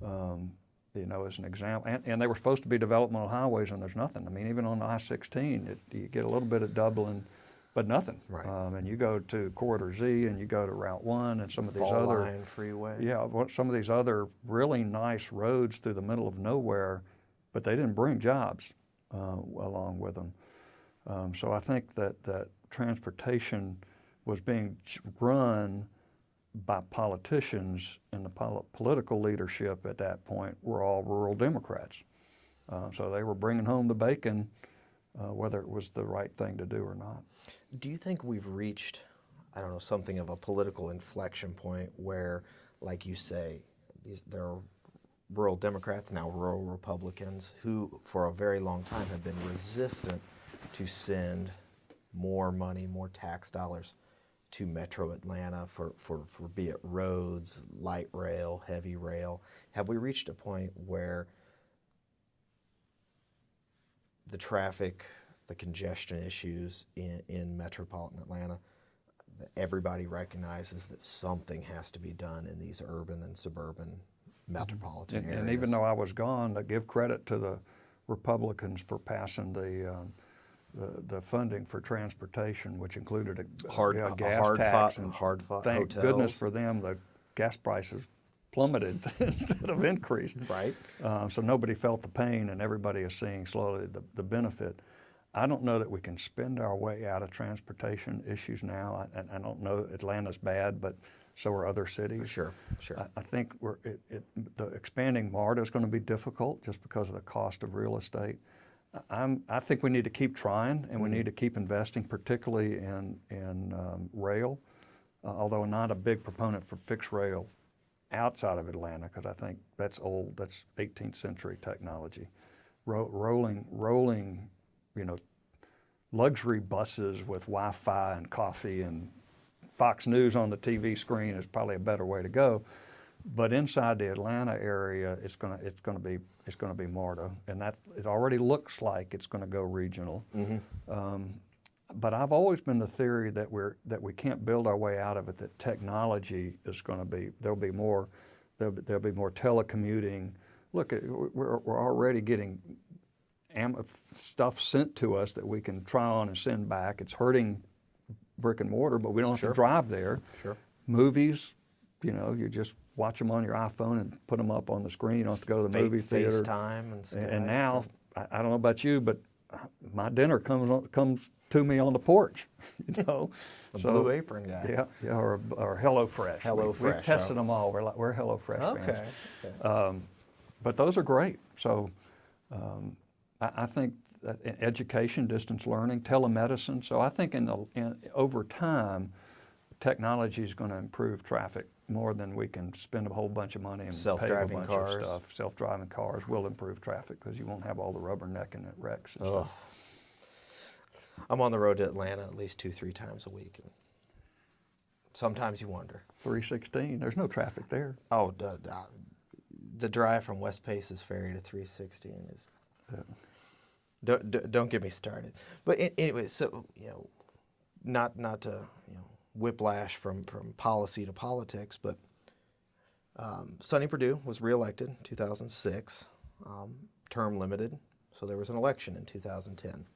as an example. And they were supposed to be developmental highways, and there's nothing. I mean, even on the I-16, you get a little bit of Dublin, but nothing. Right. And you go to Corridor Z, and you go to Route 1, and some of these Fall other Line Freeway. Yeah, some of these other really nice roads through the middle of nowhere, but they didn't bring jobs along with them. So I think that transportation was being run by politicians, and the political leadership at that point were all rural Democrats. So they were bringing home the bacon, whether it was the right thing to do or not. Do you think we've reached, something of a political inflection point where, like you say, there are rural Democrats, now rural Republicans, who for a very long time have been resistant to send more money, more tax dollars to Metro Atlanta for be it roads, light rail, heavy rail? Have we reached a point where the traffic, the congestion issues in metropolitan Atlanta, everybody recognizes that something has to be done in these urban and suburban metropolitan areas? And even though I was gone, to give credit to the Republicans for passing the funding for transportation, which included a gas tax, and thank goodness for them, the gas prices plummeted instead of increased. Right. So nobody felt the pain, and everybody is seeing slowly the benefit. I don't know that we can spend our way out of transportation issues now. I don't know Atlanta's bad, but so are other cities. Sure. I think the expanding MARTA is going to be difficult just because of the cost of real estate. I think we need to keep trying, and we need to keep investing, particularly in rail, although I'm not a big proponent for fixed rail outside of Atlanta, because I think that's old. That's 18th century technology. Rolling, luxury buses with Wi-Fi and coffee and Fox News on the TV screen is probably a better way to go. But inside the Atlanta area, it's going to be MARTA, and it already looks like it's going to go regional. But I've always been the theory that we can't build our way out of it. That technology is going to be there'll be more telecommuting. Look, we're already getting stuff sent to us that we can try on and send back. It's hurting brick and mortar, but we don't have to drive there. Sure. Movies, you just watch them on your iPhone and put them up on the screen. You don't have to go to the movie theater. FaceTime and Skype. And now, I don't know about you, but my dinner comes to me on the porch. The Blue Apron guy. Yeah, or HelloFresh. HelloFresh. We've tested them all. We're HelloFresh fans. Okay. But those are great. So I think that in education, distance learning, telemedicine. So I think over time, technology is going to improve traffic more than we can spend a whole bunch of money and pay a bunch of stuff. Self-driving cars will improve traffic because you won't have all the rubbernecking at wrecks and stuff. I'm on the road to Atlanta at least 2-3 times a week. And sometimes you wonder. 316, there's no traffic there. Oh, the drive from West Paces Ferry to 316 is... Don't get me started. But anyway, so, not to, whiplash from policy to politics, but Sonny Perdue was reelected in 2006, term limited, so there was an election in 2010.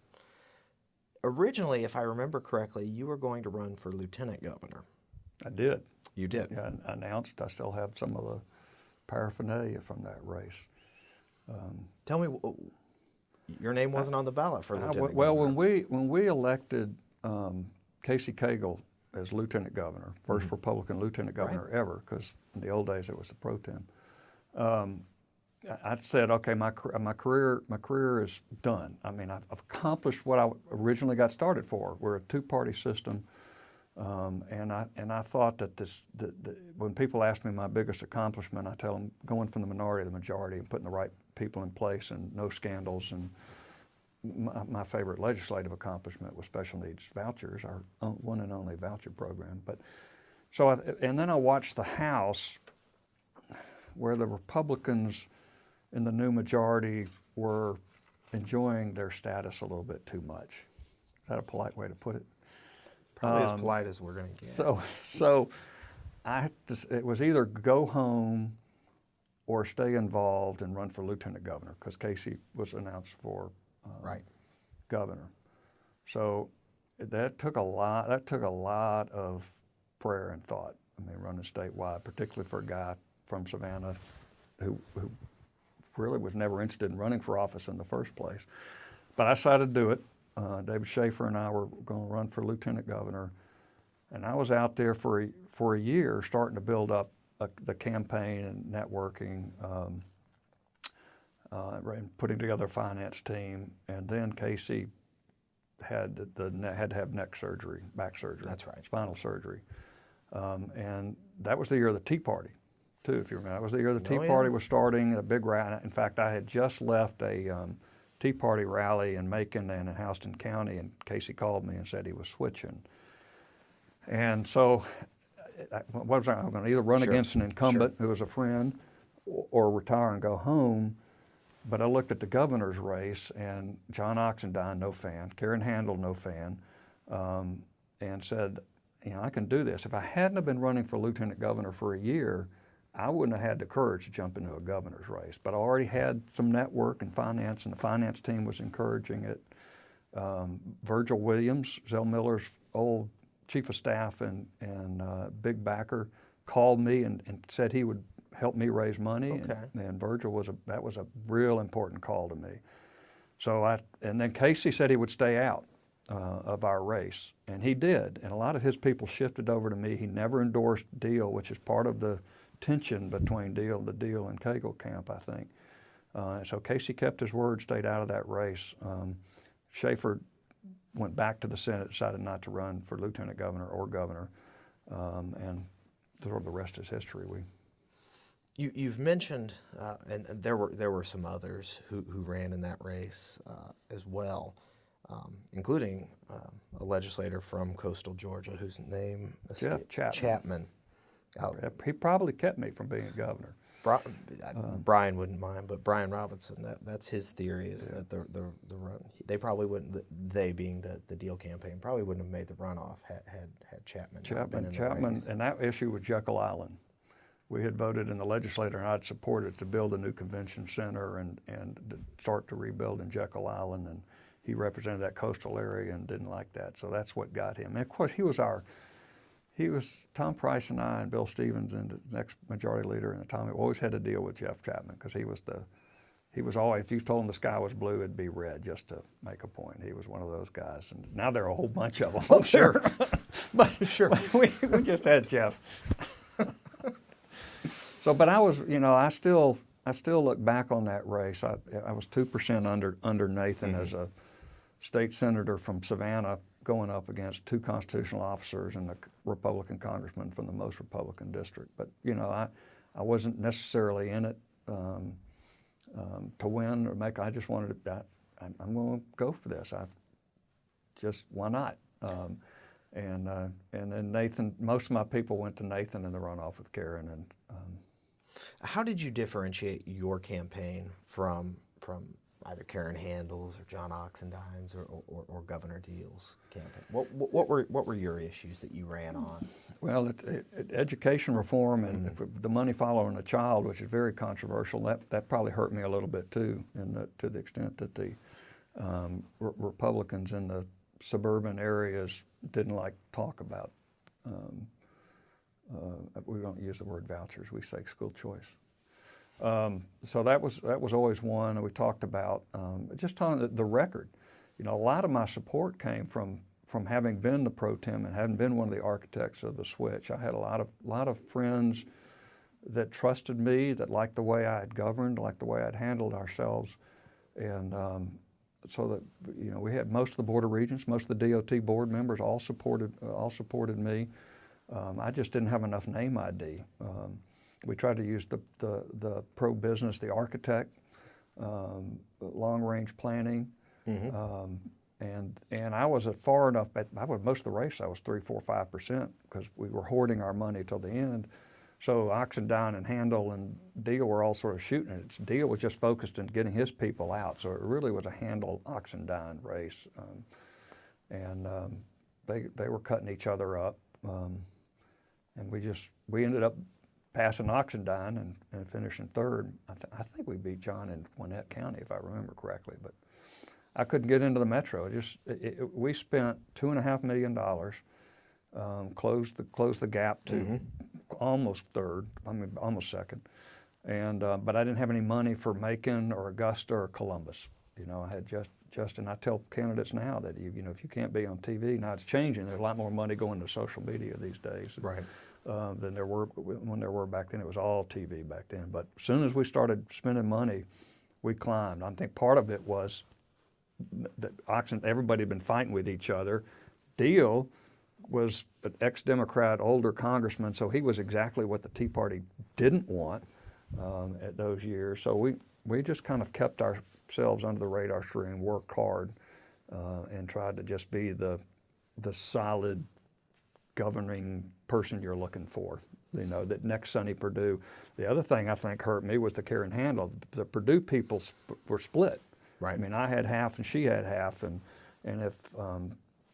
Originally, if I remember correctly, you were going to run for lieutenant governor. I did. You did. Yeah, I announced. I still have some of the paraphernalia from that race. Tell me, your name wasn't on the ballot for lieutenant well, governor. when we elected Casey Cagle as lieutenant governor, first Republican lieutenant governor ever, because in the old days it was the pro tem. I said, okay, my career is done. I mean, I've accomplished what I originally got started for. We're a two-party system, and I thought that when people ask me my biggest accomplishment, I tell them going from the minority to the majority and putting the right people in place and no scandals. And my favorite legislative accomplishment was special needs vouchers, our one and only voucher program. But and then I watched the House, where the Republicans in the new majority were enjoying their status a little bit too much. Is that a polite way to put it? Probably as polite as we're going to get. So it was either go home or stay involved and run for lieutenant governor, because Casey was announced for governor. So that took a lot of prayer and thought. I mean, running statewide, particularly for a guy from Savannah who really was never interested in running for office in the first place. But I decided to do it. David Schaefer and I were going to run for lieutenant governor, and I was out there for a year starting to build up the campaign and networking, and putting together a finance team. And then Casey had to have back surgery. That's right. Spinal surgery, and that was the year of the Tea Party, too. If you remember, that was the year the Tea Party was starting. A big rally. In fact, I had just left a Tea Party rally in Macon and in Houston County, and Casey called me and said he was switching. And so, what was I going to either run against an incumbent who was a friend, or retire and go home? But I looked at the governor's race, and John Oxendine, no fan, Karen Handel, no fan, and said, I can do this. If I hadn't have been running for lieutenant governor for a year, I wouldn't have had the courage to jump into a governor's race. But I already had some network and finance, and the finance team was encouraging it. Virgil Williams, Zell Miller's old chief of staff and big backer, called me and said he would help me raise money. Okay. And Virgil that was a real important call to me. So and then Casey said he would stay out of our race, and he did. And a lot of his people shifted over to me. He never endorsed Deal, which is part of the tension between the Deal and Cagle camp, I think. So Casey kept his word, stayed out of that race. Schaefer went back to the Senate, decided not to run for lieutenant governor or governor, and sort of the rest is history. You've mentioned, and there were some others who ran in that race as well, including a legislator from coastal Georgia whose name escaped. Jeff Chapman. He probably kept me from being a governor. Brian wouldn't mind, but Brian Robinson, that's his theory, is that the run, they probably wouldn't, they being the Deal campaign, probably wouldn't have made the runoff had Chapman not been in the race. And that issue with Jekyll Island. We had voted in the legislature, and I'd supported to build a new convention center and to start to rebuild in Jekyll Island, and he represented that coastal area and didn't like that, so that's what got him. And of course, he was Tom Price and I and Bill Stevens and the next majority leader in the time. We always had to deal with Jeff Chapman because he was always, if you told him the sky was blue, it'd be red, just to make a point. He was one of those guys, and now there are a whole bunch of them. Oh, sure. But we just had Jeff. So, but I was, I still look back on that race. I was 2% under Nathan as a state senator from Savannah, going up against two constitutional officers and a Republican congressman from the most Republican district. But I wasn't necessarily in it to win or make. I just wanted to. I'm going to go for this. Why not? And then Nathan. Most of my people went to Nathan in the runoff with Karen. And how did you differentiate your campaign from either Karen Handel's or John Oxendine's or Governor Deal's campaign? What were your issues that you ran on? Well, education reform and the money following a child, which is very controversial, that probably hurt me a little bit too, to the extent that the Republicans in the suburban areas didn't like talk about. We don't use the word vouchers; we say school choice. So that was always one that we talked about. Just on the record, a lot of my support came from having been the pro tem and having been one of the architects of the switch. I had a lot of friends that trusted me, that liked the way I had governed, liked the way I'd handled ourselves, and so that we had most of the Board of Regents, most of the DOT board members all supported me. I just didn't have enough name ID. We tried to use the pro-business, the architect, long-range planning, and I was at far enough. Most of the race I was 3, 4, 5% because we were hoarding our money till the end. So Oxendine and Handel and Deal were all sort of shooting it. Deal was just focused on getting his people out, so it really was a Handel-Oxendine race, and they were cutting each other up, and we ended up passing Oxendine and finishing third. I think we beat John in Gwinnett County, if I remember correctly, but I couldn't get into the metro. We spent $2.5 million, closed the gap to almost third, almost second, and but I didn't have any money for Macon or Augusta or Columbus. I had and I tell candidates now that if you can't be on TV, now it's changing. There's a lot more money going to social media these days. Right. Than there were back then. It was all TV back then. But as soon as we started spending money, we climbed. I think part of it was that everybody had been fighting with each other. Deal was an ex-Democrat, older congressman, so he was exactly what the Tea Party didn't want at those years. So we just kind of kept ourselves under the radar screen, worked hard, and tried to just be the solid governing person you're looking for, that next Sonny Perdue. The other thing I think hurt me was the Karen Handel. The Perdue people were split. Right. I mean, I had half and she had half, and if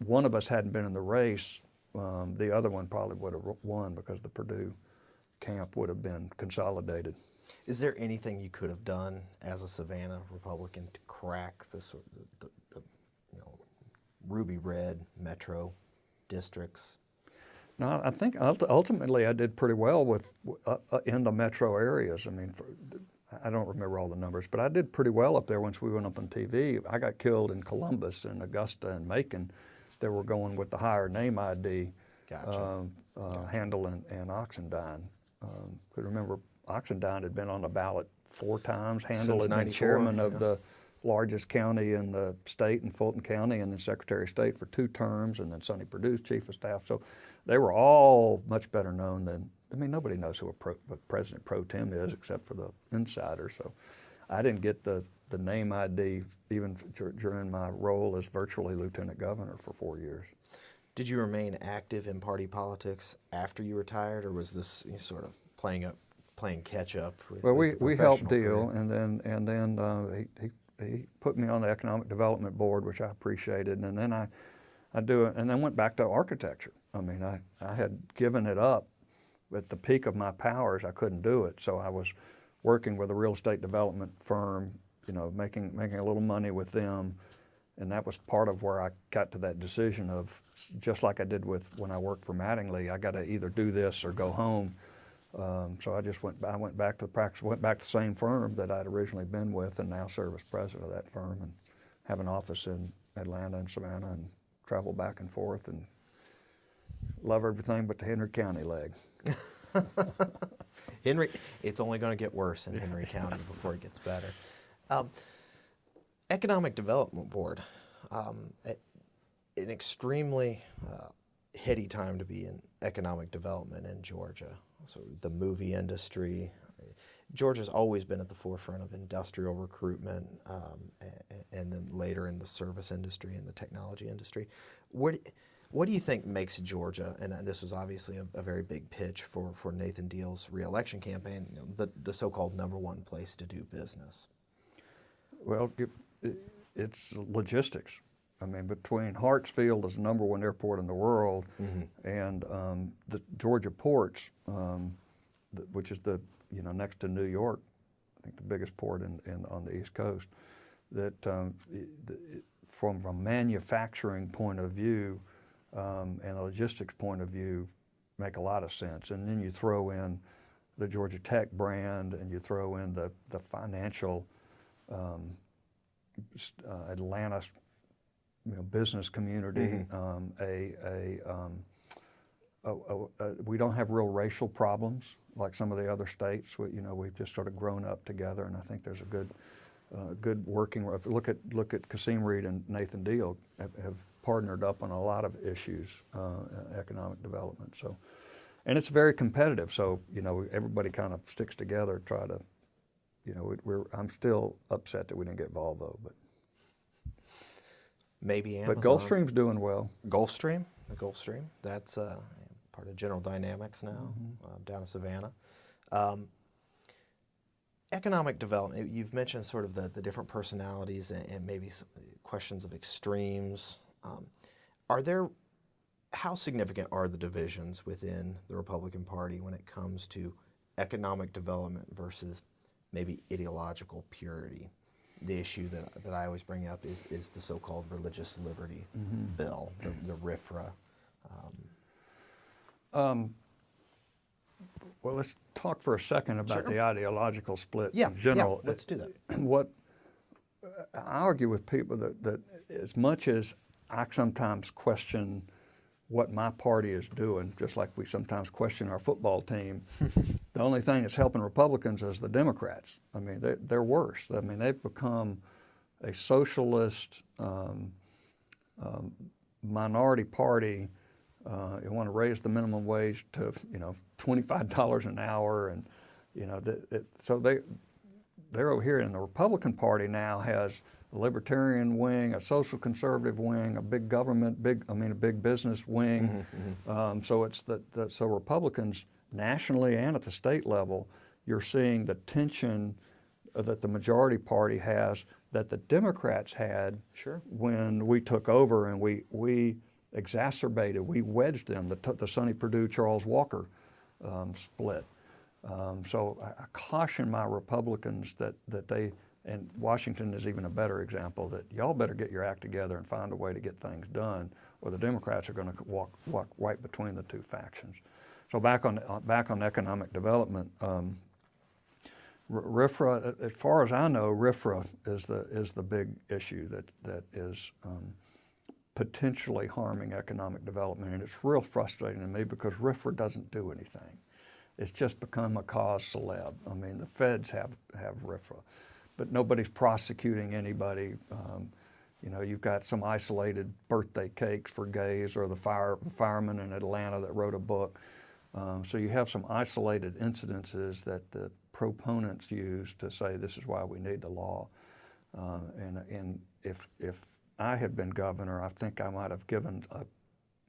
one of us hadn't been in the race, the other one probably would have won because the Perdue camp would have been consolidated. Is there anything you could have done as a Savannah Republican to crack the ruby red metro districts? No, I think ultimately I did pretty well with in the metro areas. I mean, I don't remember all the numbers, but I did pretty well up there once we went up on TV. I got killed in Columbus and Augusta and Macon. They were going with the higher name ID, Gotcha. Handel and Oxendine. Could remember Oxendine had been on the ballot 4 times. Handel had been chairman of the largest county in the state in Fulton County, and then Secretary of State for 2 terms, and then Sonny Perdue's chief of staff. So they were all much better known than, nobody knows who a President Pro Tem is except for the insiders. So I didn't get the name ID even during my role as virtually lieutenant governor for 4 years. Did you remain active in party politics after you retired, or was this sort of playing catch up? Well, we helped Deal, and then he put me on the Economic Development Board, which I appreciated, and then I went back to architecture. I had given it up at the peak of my powers. I couldn't do it, so I was working with a real estate development firm, making a little money with them, and that was part of where I got to that decision of, just like I did when I worked for Mattingly, I got to either do this or go home. So I went back to the practice, went back to the same firm that I'd originally been with, and now serve as president of that firm, and have an office in Atlanta and Savannah, and travel back and forth, and love everything but the Henry County leg. It's only going to get worse in Henry County before it gets better. Economic Development Board, an extremely heady time to be in economic development in Georgia. So the movie industry, Georgia's always been at the forefront of industrial recruitment, and then later in the service industry and the technology industry. What do you think makes Georgia, and this was obviously a very big pitch for Nathan Deal's reelection campaign, the so-called #1 place to do business? Well, it's logistics. I mean, between Hartsfield is the #1 airport in the world, and the Georgia ports, which is next to New York, I think the biggest port on the East Coast, that from a manufacturing point of view and a logistics point of view, make a lot of sense. And then you throw in the Georgia Tech brand, and you throw in the financial Atlanta, business community. We don't have real racial problems like some of the other states. We've just sort of grown up together, and I think there's a good working. Look at Kasim Reed and Nathan Deal have partnered up on a lot of issues, economic development. So, and it's very competitive. So everybody kind of sticks together, try to. I'm still upset that we didn't get Volvo, but maybe Amazon. But Gulfstream's doing well. Gulfstream, the Gulfstream, that's part of General Dynamics now, down in Savannah. Economic development, you've mentioned sort of the different personalities and maybe some questions of extremes. How significant are the divisions within the Republican Party when it comes to economic development versus maybe ideological purity? The issue that I always bring up is the so-called religious liberty bill, the RFRA. Well, let's talk for a second about the ideological split in Yeah, general. let's do that. What I argue with people that as much as I sometimes question what my party is doing, just like we sometimes question our football team, the only thing that's helping Republicans is the Democrats. I mean, they're worse. I mean, they've become a socialist minority party. They want to raise the minimum wage to $25 an hour, and so they're over here. And the Republican Party now has a libertarian wing, a social conservative wing, a big government, a big business wing. So it's so Republicans nationally and at the state level, you're seeing the tension that the majority party has that the Democrats had when we took over, and we exacerbated, we wedged them, the Sonny Perdue, Charles Walker split. So I caution my Republicans that they, and Washington is even a better example, that y'all better get your act together and find a way to get things done, or the Democrats are going to walk right between the two factions. So back on economic development, RFRA, as far as I know, RFRA is the big issue that is potentially harming economic development, and it's real frustrating to me because RFRA doesn't do anything. It's just become a cause celeb. I mean, the feds have RFRA, but nobody's prosecuting anybody. You've got some isolated birthday cakes for gays, or the fireman in Atlanta that wrote a book. So you have some isolated incidences that the proponents use to say this is why we need the law. And if I had been governor, I think I might have given a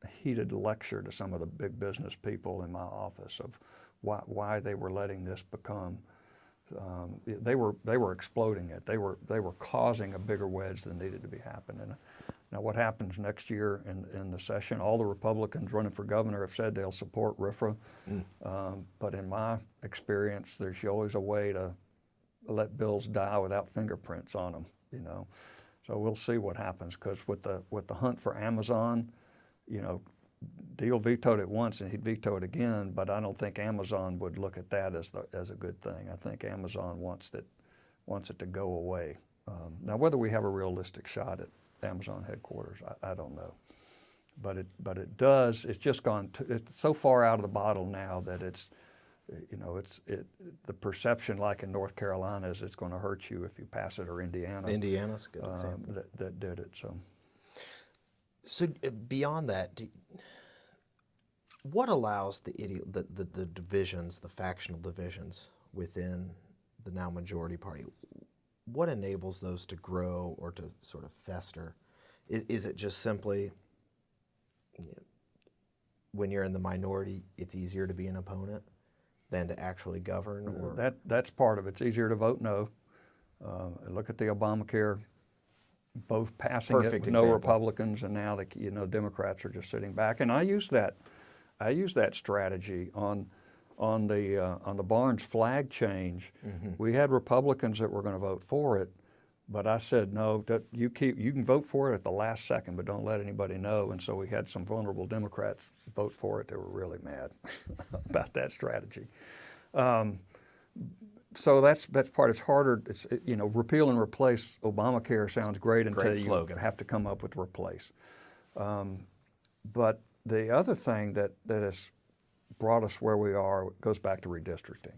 heated lecture to some of the big business people in my office of why they were letting this become. They were exploding it. They were causing a bigger wedge than needed to be happening. Now, what happens next year in the session? All the Republicans running for governor have said they'll support RFRA, but in my experience, there's always a way to let bills die without fingerprints on them. So we'll see what happens, because with the hunt for Amazon, Deal vetoed it once and he'd veto it again, but I don't think Amazon would look at that as a good thing. I think Amazon wants it to go away. Now, whether we have a realistic shot at Amazon headquarters, I don't know. But it does. It's just gone. It's so far out of the bottle now that it's the perception, like in North Carolina, is it's going to hurt you if you pass it, or Indiana. Indiana's a good example. That did it. So beyond that, what allows the divisions, the factional divisions within the now majority party? What enables those to grow or to sort of fester? Is it just simply, when you're in the minority, it's easier to be an opponent than to actually govern? Or That's part of it. It's easier to vote no. Look at the Obamacare, both passing Perfect it with no example. Republicans, and now the Democrats are just sitting back. And I use that strategy on the Barnes flag change. We had Republicans that were going to vote for it, but I said no. You can vote for it at the last second, but don't let anybody know. And so we had some vulnerable Democrats vote for it. They were really mad about that strategy. So that's part. It's harder. It's repeal and replace Obamacare sounds great until Great you slogan. have to come up with replace. But the other thing that has brought us where we are goes back to redistricting.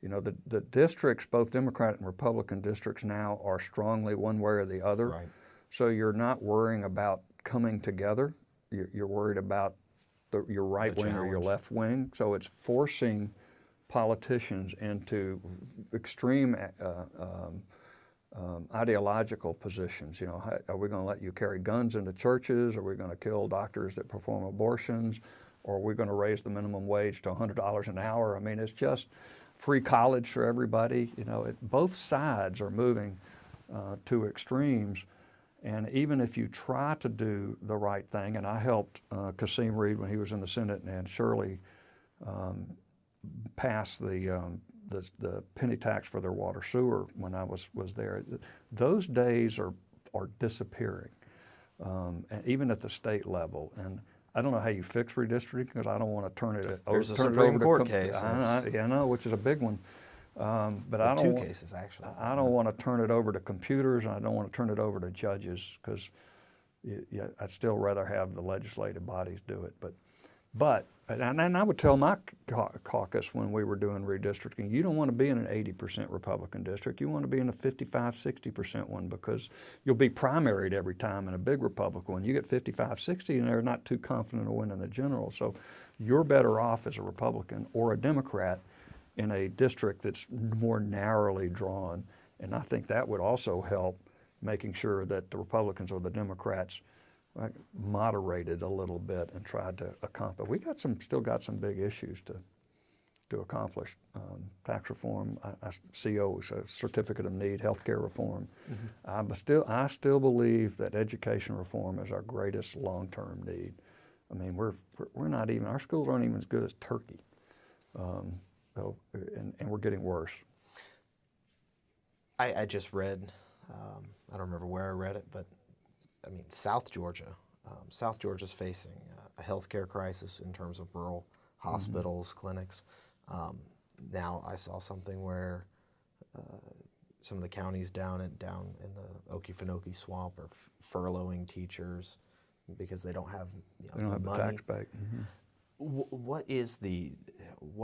The districts, both Democrat and Republican districts now, are strongly one way or the other. Right. So you're not worrying about coming together. You're worried about your right wing or your left wing. So it's forcing politicians into extreme ideological positions. Are we going to let you carry guns into churches? Are we going to kill doctors that perform abortions? Or are we going to raise the minimum wage to $100 an hour? I mean, it's just free college for everybody. Both sides are moving to extremes. And even if you try to do the right thing, and I helped Kasim Reed when he was in the Senate and Shirley pass the penny tax for their water sewer when I was there. Those days are disappearing, and even at the state level. And I don't know how you fix redistricting because I don't want to turn it over. There's a turn it Supreme over Court to case. I know, which is a big one. But I don't. Two cases actually. I don't want to turn it over to computers, and I don't want to turn it over to judges because I'd still rather have the legislative bodies do it. But and I would tell my caucus when we were doing redistricting, you don't want to be in an 80% Republican district. You want to be in a 55, 60% one because you'll be primaried every time in a big Republican one. You get 55, 60, and they're not too confident of winning the general. So you're better off as a Republican or a Democrat in a district that's more narrowly drawn. And I think that would also help making sure that the Republicans or the Democrats moderated a little bit and tried to accomplish. We still got some big issues to accomplish. Tax reform, CO, so certificate of need, healthcare reform. I still believe that education reform is our greatest long-term need. I mean, we're not even, our schools aren't even as good as Turkey, and we're getting worse. I just read, I don't remember where I read it, but I mean, South Georgia's facing a healthcare crisis in terms of rural hospitals, clinics. Now I saw something where some of the counties down in the Okefenokee Swamp are furloughing teachers because they don't have the money. The tax back. What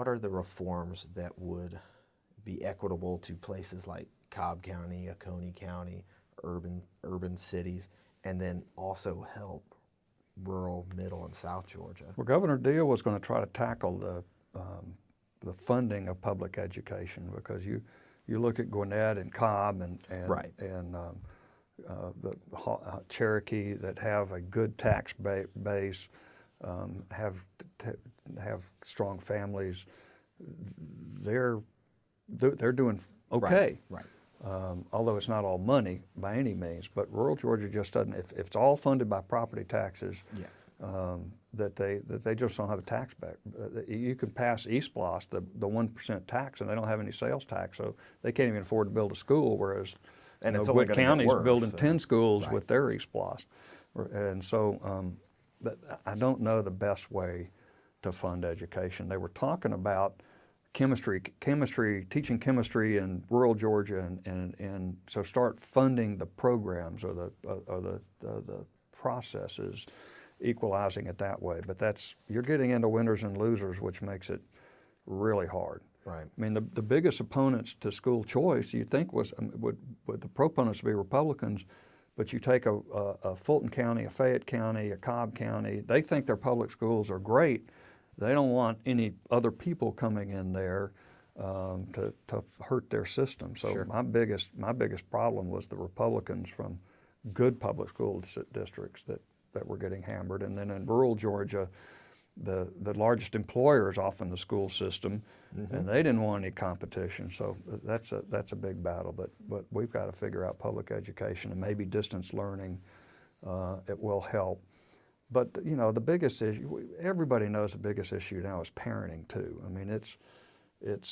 are the reforms that would be equitable to places like Cobb County, Oconee County, urban cities, and then also help rural, middle, and South Georgia? Well, Governor Deal was going to try to tackle the funding of public education because you look at Gwinnett and Cobb and Right. and the Cherokee that have a good tax base, have strong families. They're doing okay. Right. Although it's not all money by any means, but rural Georgia just doesn't. If it's all funded by property taxes, that they just don't have a tax back. You can pass East Bloss, the 1% tax, and they don't have any sales tax, so they can't even afford to build a school. Whereas, Gwinnett County's building 10 schools with their East Bloss, and so. But I don't know the best way to fund education. They were talking about teaching chemistry in rural Georgia, and so start funding the programs or the processes, equalizing it that way. But you're getting into winners and losers, which makes it really hard. Right. I mean, the biggest opponents to school choice you'd think would the proponents be Republicans, but you take a Fulton County, a Fayette County, a Cobb County, they think their public schools are great. They don't want any other people coming in there to hurt their system. So Sure. my biggest problem was the Republicans from good public school districts that were getting hammered. And then in rural Georgia, the largest employer is often the school system, and they didn't want any competition. So that's a big battle. But we've got to figure out public education and maybe distance learning. It will help. But you know, the biggest issue, everybody knows the biggest issue now is parenting too. I mean, it's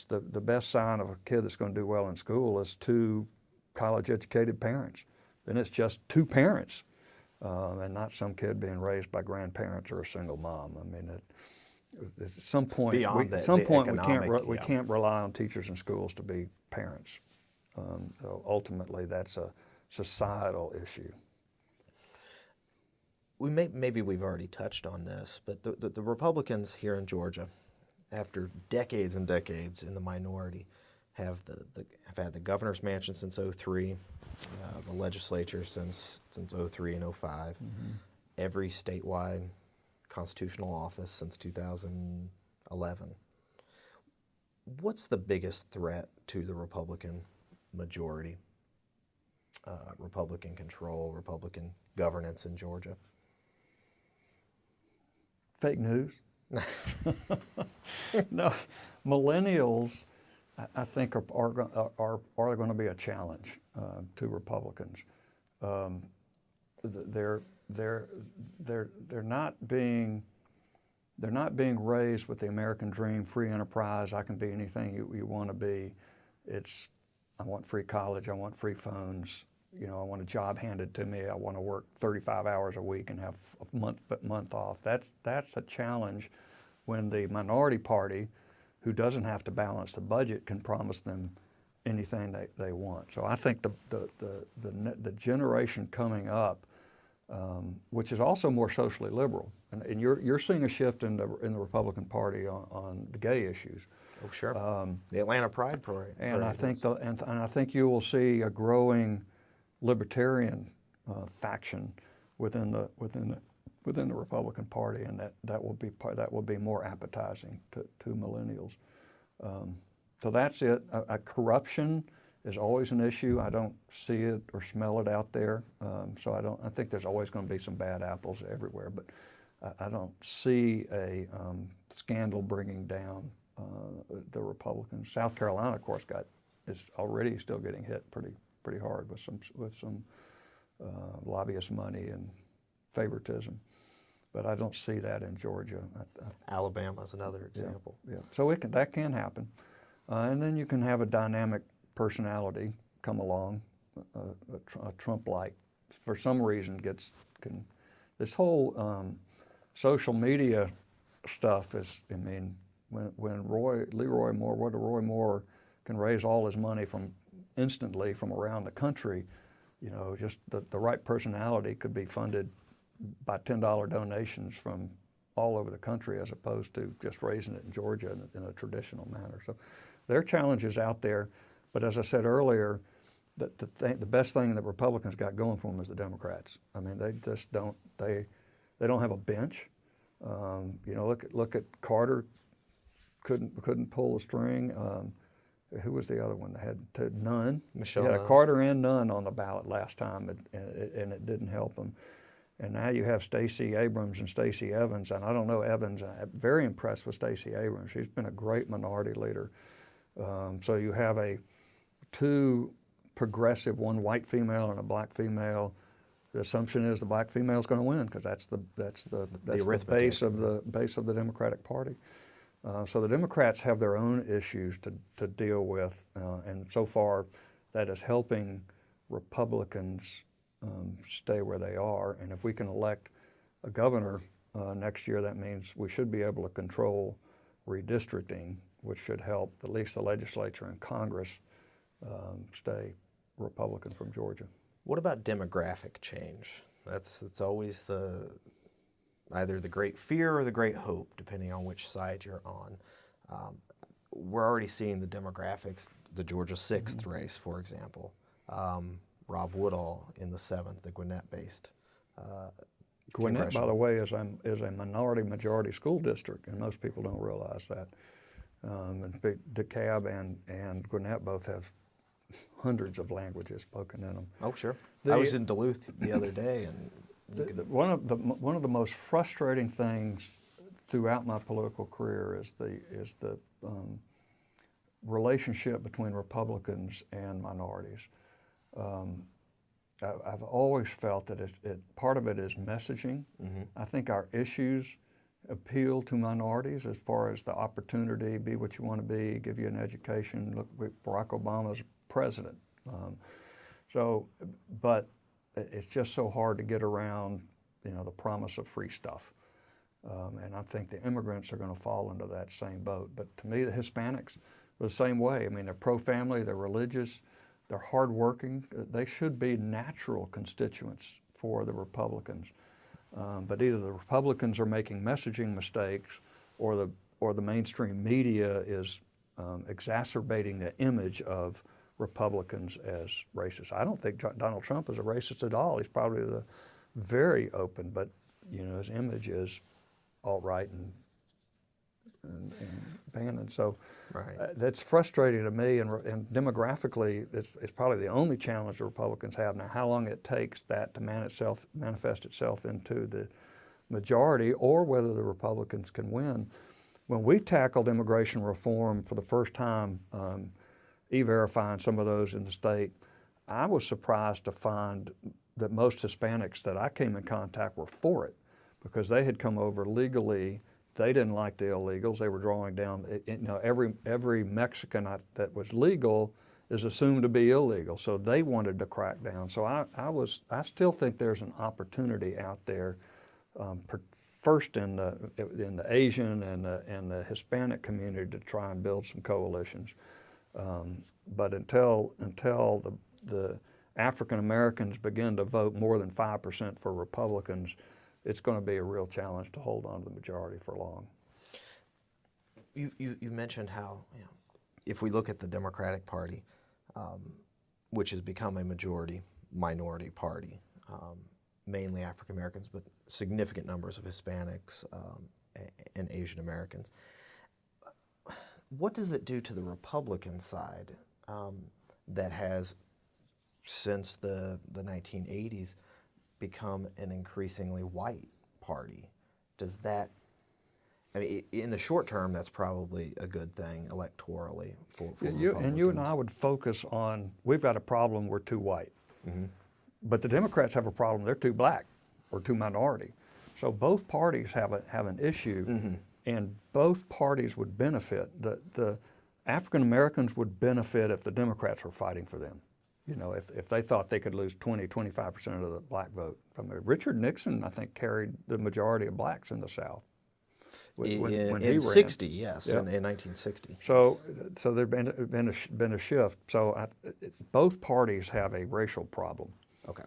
the best sign of a kid that's going to do well in school is two college-educated parents. Then it's just two parents, and not some kid being raised by grandparents or a single mom. I mean, at some point, we can't rely on teachers and schools to be parents. So ultimately, that's a societal issue. Maybe we've already touched on this, but the Republicans here in Georgia, after decades and decades in the minority, have had the governor's mansion since '03, the legislature since '03 and '05, every statewide constitutional office since 2011. What's the biggest threat to the Republican majority, Republican control, Republican governance in Georgia? Fake news. No, millennials, I think are going to be a challenge to Republicans. They're not being raised with the American dream, free enterprise. I can be anything you want to be. It's I want free college. I want free phones. You know, I want a job handed to me. I want to work 35 hours a week and have a month off. That's a challenge when the minority party, who doesn't have to balance the budget, can promise them anything they want. So I think the generation coming up, which is also more socially liberal, and you're seeing a shift in the Republican Party on the gay issues. Oh, sure. The Atlanta Pride Parade. And I think you will see a growing libertarian faction within the Republican Party, and that will be more appetizing to millennials. So that's it. Corruption is always an issue. I don't see it or smell it out there. So I think there's always going to be some bad apples everywhere, but I don't see a scandal bringing down the Republicans. South Carolina, of course, is already still getting hit pretty hard with some lobbyist money and favoritism, but I don't see that in Georgia. Alabama is another example. Yeah. So that can happen, and then you can have a dynamic personality come along, a Trump-like, for some reason this whole social media stuff is. I mean, when Roy Moore can raise all his money instantly from around the country, you know, just the right personality could be funded by $10 donations from all over the country, as opposed to just raising it in Georgia in a traditional manner. So there are challenges out there, but as I said earlier, the best thing that Republicans got going for them is the Democrats. I mean, they just don't have a bench. You know, look at Carter, couldn't pull the string. Who was the other one that had none? Michelle. He had a Carter and Nunn on the ballot last time, and it didn't help them. And now you have Stacey Abrams and Stacey Evans, and I don't know Evans. I'm very impressed with Stacey Abrams. She's been a great minority leader. So you have two progressive, one white female and a black female. The assumption is the black female is going to win because that's the base of the Democratic Party. So the Democrats have their own issues to deal with, and so far that is helping Republicans stay where they are. And if we can elect a governor next year, that means we should be able to control redistricting, which should help at least the legislature and Congress stay Republican from Georgia. What about demographic change? That's always either the great fear or the great hope, depending on which side you're on. We're already seeing the demographics, the Georgia 6th race, for example. Rob Woodall in the 7th, the Gwinnett-based. Gwinnett, by the way, is a minority-majority school district, and most people don't realize that. And DeKalb and Gwinnett both have hundreds of languages spoken in them. Oh, sure. I was in Duluth the other day, and one of the most frustrating things throughout my political career is the relationship between Republicans and minorities. I've always felt that part of it is messaging. Mm-hmm. I think our issues appeal to minorities as far as the opportunity, be what you want to be, give you an education. Look, Barack Obama's president. But it's just so hard to get around, the promise of free stuff. And I think the immigrants are going to fall into that same boat. But to me, the Hispanics are the same way. I mean, they're pro-family, they're religious, they're hardworking. They should be natural constituents for the Republicans. But either the Republicans are making messaging mistakes, or the mainstream media is exacerbating the image of Republicans as racist. I don't think Donald Trump is a racist at all. He's probably very open, but his image is alt-right and abandoned. So that's frustrating to me, and demographically, it's probably the only challenge the Republicans have now. How long it takes that to manifest itself into the majority, or whether the Republicans can win. When we tackled immigration reform for the first time, e-verifying some of those in the state, I was surprised to find that most Hispanics that I came in contact were for it, because they had come over legally. They didn't like the illegals. They were drawing down. Every Mexican that was legal is assumed to be illegal, so they wanted to crack down. So I still think there's an opportunity out there, first in the Asian and the Hispanic community, to try and build some coalitions. But until the African Americans begin to vote more than 5% for Republicans, it's going to be a real challenge to hold on to the majority for long. You mentioned how, if we look at the Democratic Party, which has become a minority party, mainly African Americans, but significant numbers of Hispanics and Asian Americans. What does it do to the Republican side that has, since the 1980s, become an increasingly white party? Does that, in the short term, that's probably a good thing electorally for Republicans. And you and I would focus on, we've got a problem, we're too white. Mm-hmm. But the Democrats have a problem, they're too black or too minority. So both parties have an issue. Mm-hmm. And both parties would benefit. The African Americans would benefit if the Democrats were fighting for them. If they thought they could lose 25% of the black vote. Richard Nixon, I think, carried the majority of blacks in the South. When he ran. 60, yes, in 1960. So there's been a shift. So both parties have a racial problem. Okay.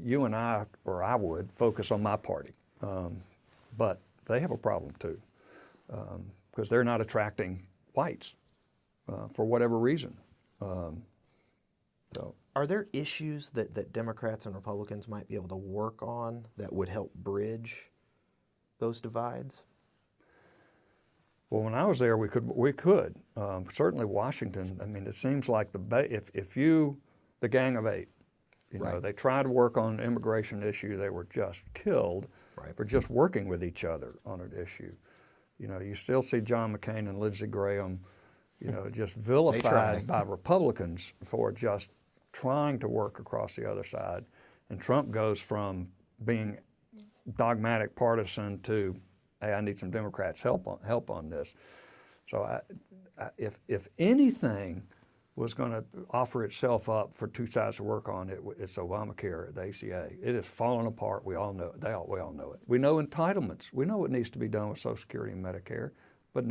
You and I would focus on my party, but they have a problem too, because they're not attracting whites for whatever reason. Are there issues that Democrats and Republicans might be able to work on that would help bridge those divides? Well, when I was there, we could. Certainly Washington. It seems like the Gang of Eight, they tried to work on an immigration issue. They were just killed for just working with each other on an issue. You still see John McCain and Lindsey Graham, just vilified by Republicans for just trying to work across the other side. And Trump goes from being dogmatic partisan to, hey, I need some Democrats' help on this. So if anything was going to offer itself up for two sides to work on, it's Obamacare, the ACA. It is falling apart. We all know it. We all know it. We know entitlements. We know what needs to be done with Social Security and Medicare. But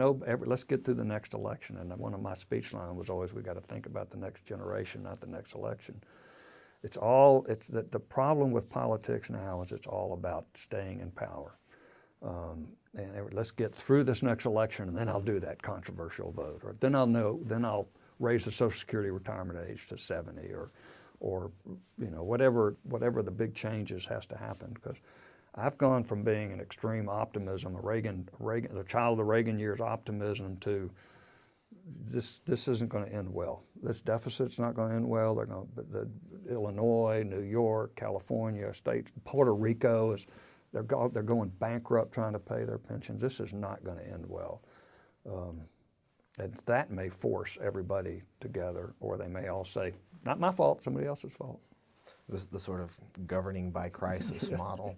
let's get through the next election. And one of my speech lines was always, we got to think about the next generation, not the next election. The problem with politics now is it's all about staying in power. And let's get through this next election, and then I'll do that controversial vote, or then I'll raise the Social Security retirement age to 70, or whatever the big changes has to happen. Because I've gone from being an extreme optimism, the child of the Reagan years optimism, to this isn't going to end well. This deficit's not going to end well. Illinois, New York, California, states, Puerto Rico is they're going bankrupt trying to pay their pensions. This is not going to end well. And that may force everybody together, or they may all say, not my fault, somebody else's fault. The sort of governing by crisis model.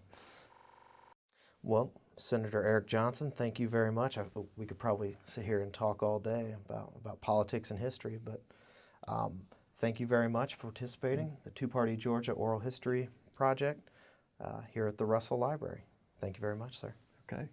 Well, Senator Eric Johnson, thank you very much. We could probably sit here and talk all day about politics and history, but thank you very much for participating the Two-Party Georgia Oral History Project here at the Russell Library. Thank you very much, sir. Okay.